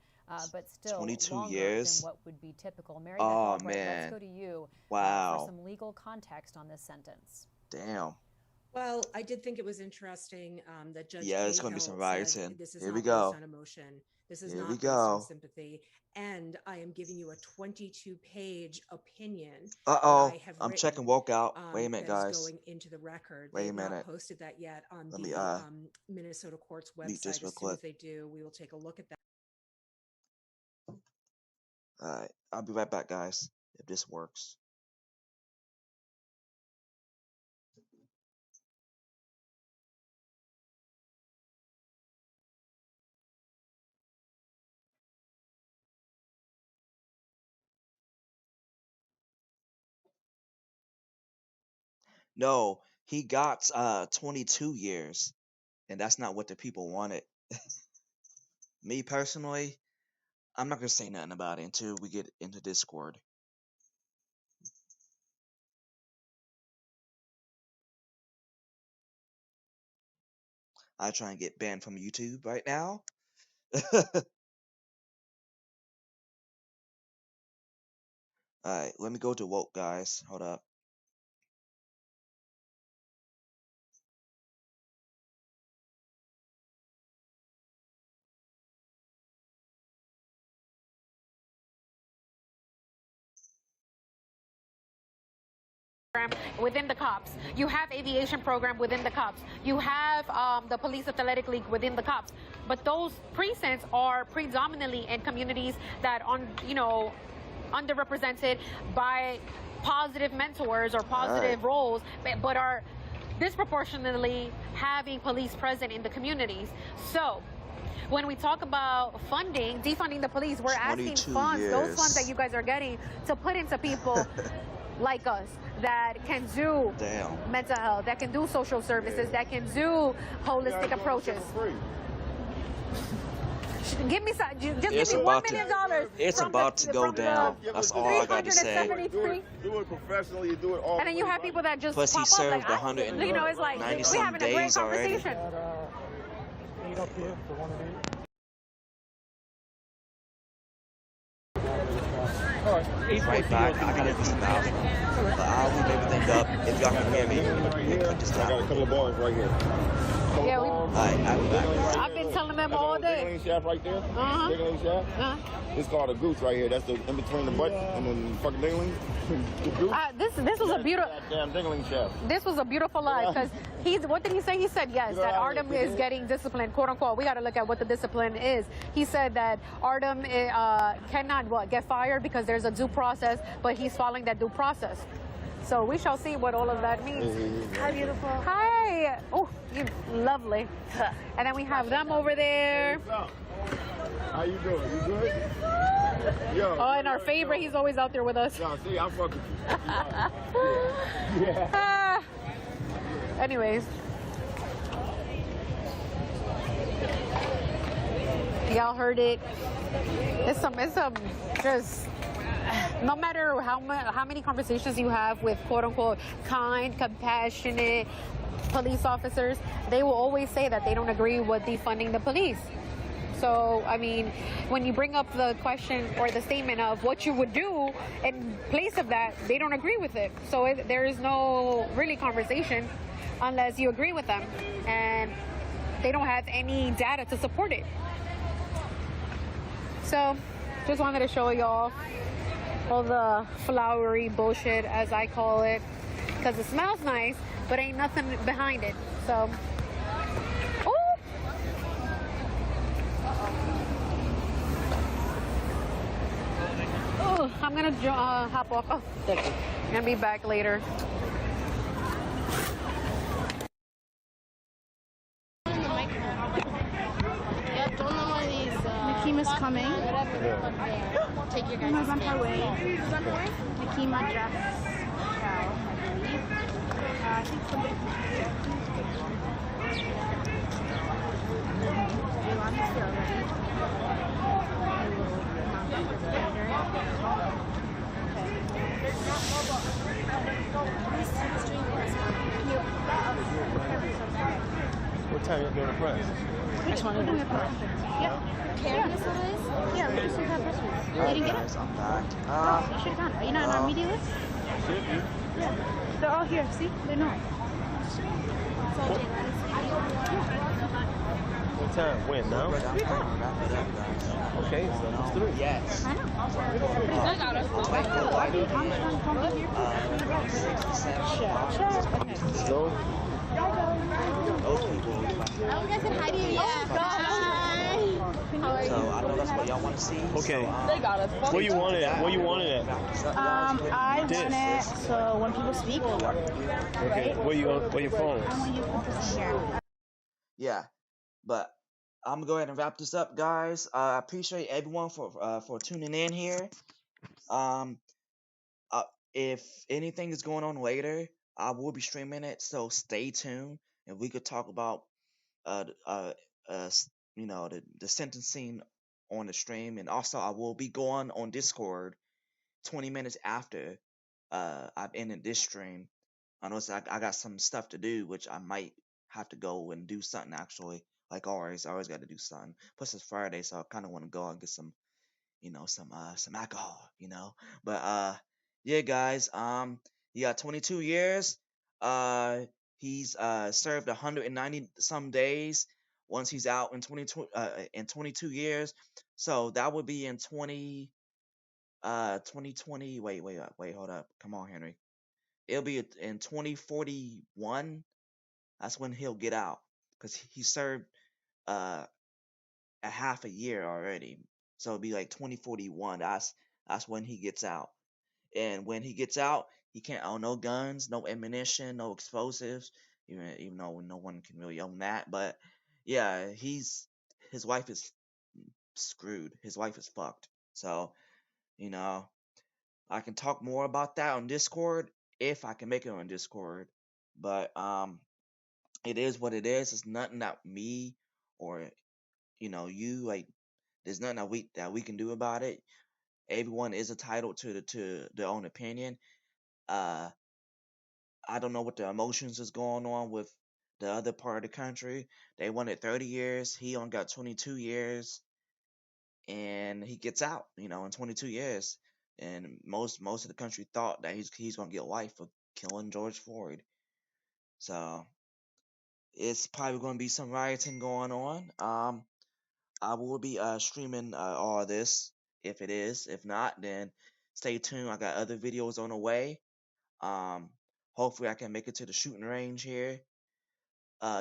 but still 22 longer years than what would be typical. Mary oh Beth, man, let's go to you wow. For some legal context on this sentence. Damn. Well, I did think it was interesting that Judge it's going to be some rioting. This is Here not we go. based on emotion. This is Here not we based go. on sympathy. And I am giving you a 22-page opinion. I'm checking woke out. Wait a minute, guys. Going into the record. Wait a minute. Not posted that yet on Let the me, Minnesota court's mute website. this real As soon as quick. they do, we will take a look at that. All right. I'll be right back, guys, if this works. No, he got 22 years, and that's not what the people wanted. Me personally, I'm not gonna say nothing about it until we get into Discord. I try and get banned from YouTube right now. Alright, let me go to woke, guys. Hold up. Within the cops. You have aviation program within the cops. You have the police athletic league within the cops. But those precincts are predominantly in communities that underrepresented by positive mentors or positive roles, but are disproportionately having police present in the communities. So when we talk about funding, defunding the police, we're asking funds, those funds that you guys are getting, to put into people like us that can do mental health, that can do social services, that can do holistic approaches. Give me some, just give me $1 million. It's about to go down. That's all I got to say. Do it professionally, you do it all. And then you have people that just Plus, he pop served up like, it's like we're having a great conversation. Right back. I gotta do some bathroom. But I'll leave everything up. If y'all can hear me, put this down. I got a couple of bars right here. Yeah, Alright, I'll be back. I've been telling them all day. Dingling shaft right there. Dingling shaft. It's called a goose right here. That's the in between the butt and then fucking dingling. This was a beautiful. Damn dingling shaft. This was a beautiful lie because what did he say? He said yes, that Artem is getting disciplined, quote unquote. We got to look at what the discipline is. He said that Artem cannot get fired because there's a due process, but he's following that due process. So we shall see what all of that means. Hi, beautiful. Hi. Oh, you lovely. And then we have them over there. How you doing? You good? Yo, oh, and our favorite, he's always out there with us. Yo, see, I'm fucking with you. Anyways. Y'all heard it. It's some just, no matter how many conversations you have with quote unquote kind, compassionate police officers, they will always say that they don't agree with defunding the police. So, I mean, when you bring up the question or the statement of what you would do in place of that, they don't agree with it. So there is no really conversation unless you agree with them, and they don't have any data to support it. So, just wanted to show y'all all the flowery bullshit, as I call it, because it smells nice, but ain't nothing behind it. So, I'm gonna hop off. Oh, thank you. I'm gonna be back later. Yep, don't know why these. Nakima's coming. Take your guys' on her way. Nakima just fell, I believe. I think somebody. Yolana's here already. I will mount up with later. What time you doing the press? I just wanted to do the press. Yep. Karen, this one is? Yeah, we just have press release. You didn't get it? I'm back. You should have gone. Are you not on our media list? Should be. Yeah. They're all here. See? They're not. What time? When? Now? Okay, so let's do it. Yes. I know. I got us. Let's go. Oh, you guys said hi to you. Yeah. Hi. How are you? So I know that's what y'all want to see. Okay. So, They got us. What you wanted at? What you wanted at? I want it so when people speak. Okay. Where your phone? I want you to put this in here. yeah, but I'm gonna go ahead and wrap this up, guys. I appreciate everyone for tuning in here. If anything is going on later, I will be streaming it, so stay tuned, and we could talk about the sentencing on the stream, and also I will be going on Discord 20 minutes after I've ended this stream. I know I got some stuff to do, which I might have to go and do something actually. Like always, I always got to do something. Plus it's Friday, so I kind of want to go and get some, some alcohol, But yeah, guys, he got 22 years. He's served 190 some days once he's out in 22 years. So that would be in 2020. Wait, hold up. Come on, Henry. It'll be in 2041. That's when he'll get out, because he served a half a year already. So it'll be like 2041. That's when he gets out. And when he gets out, he can't own no guns, no ammunition, no explosives. Even though no one can really own that. But yeah, his wife is screwed. His wife is fucked. So, I can talk more about that on Discord if I can make it on Discord. But it is what it is. It's nothing that me or you, like, there's nothing that we can do about it. Everyone is entitled to their own opinion. I don't know what the emotions is going on with the other part of the country. They wanted 30 years. He only got 22 years, and he gets out, in 22 years. And most of the country thought that he's gonna get life for killing George Floyd. So it's probably gonna be some rioting going on. I will be streaming all of this if it is. If not, then stay tuned. I got other videos on the way. Hopefully I can make it to the shooting range here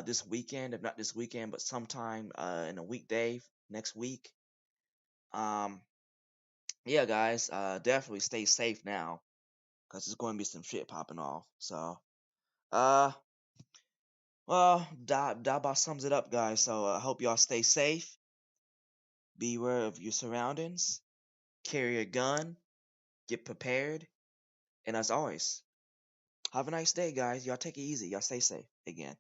this weekend. If not this weekend, but sometime in a weekday next week. Yeah, guys, definitely stay safe now, because there's going to be some shit popping off. So, well, that about sums it up, guys. So I hope y'all stay safe. Be aware of your surroundings. Carry a gun. Get prepared. And as always, have a nice day, guys. Y'all take it easy. Y'all stay safe again.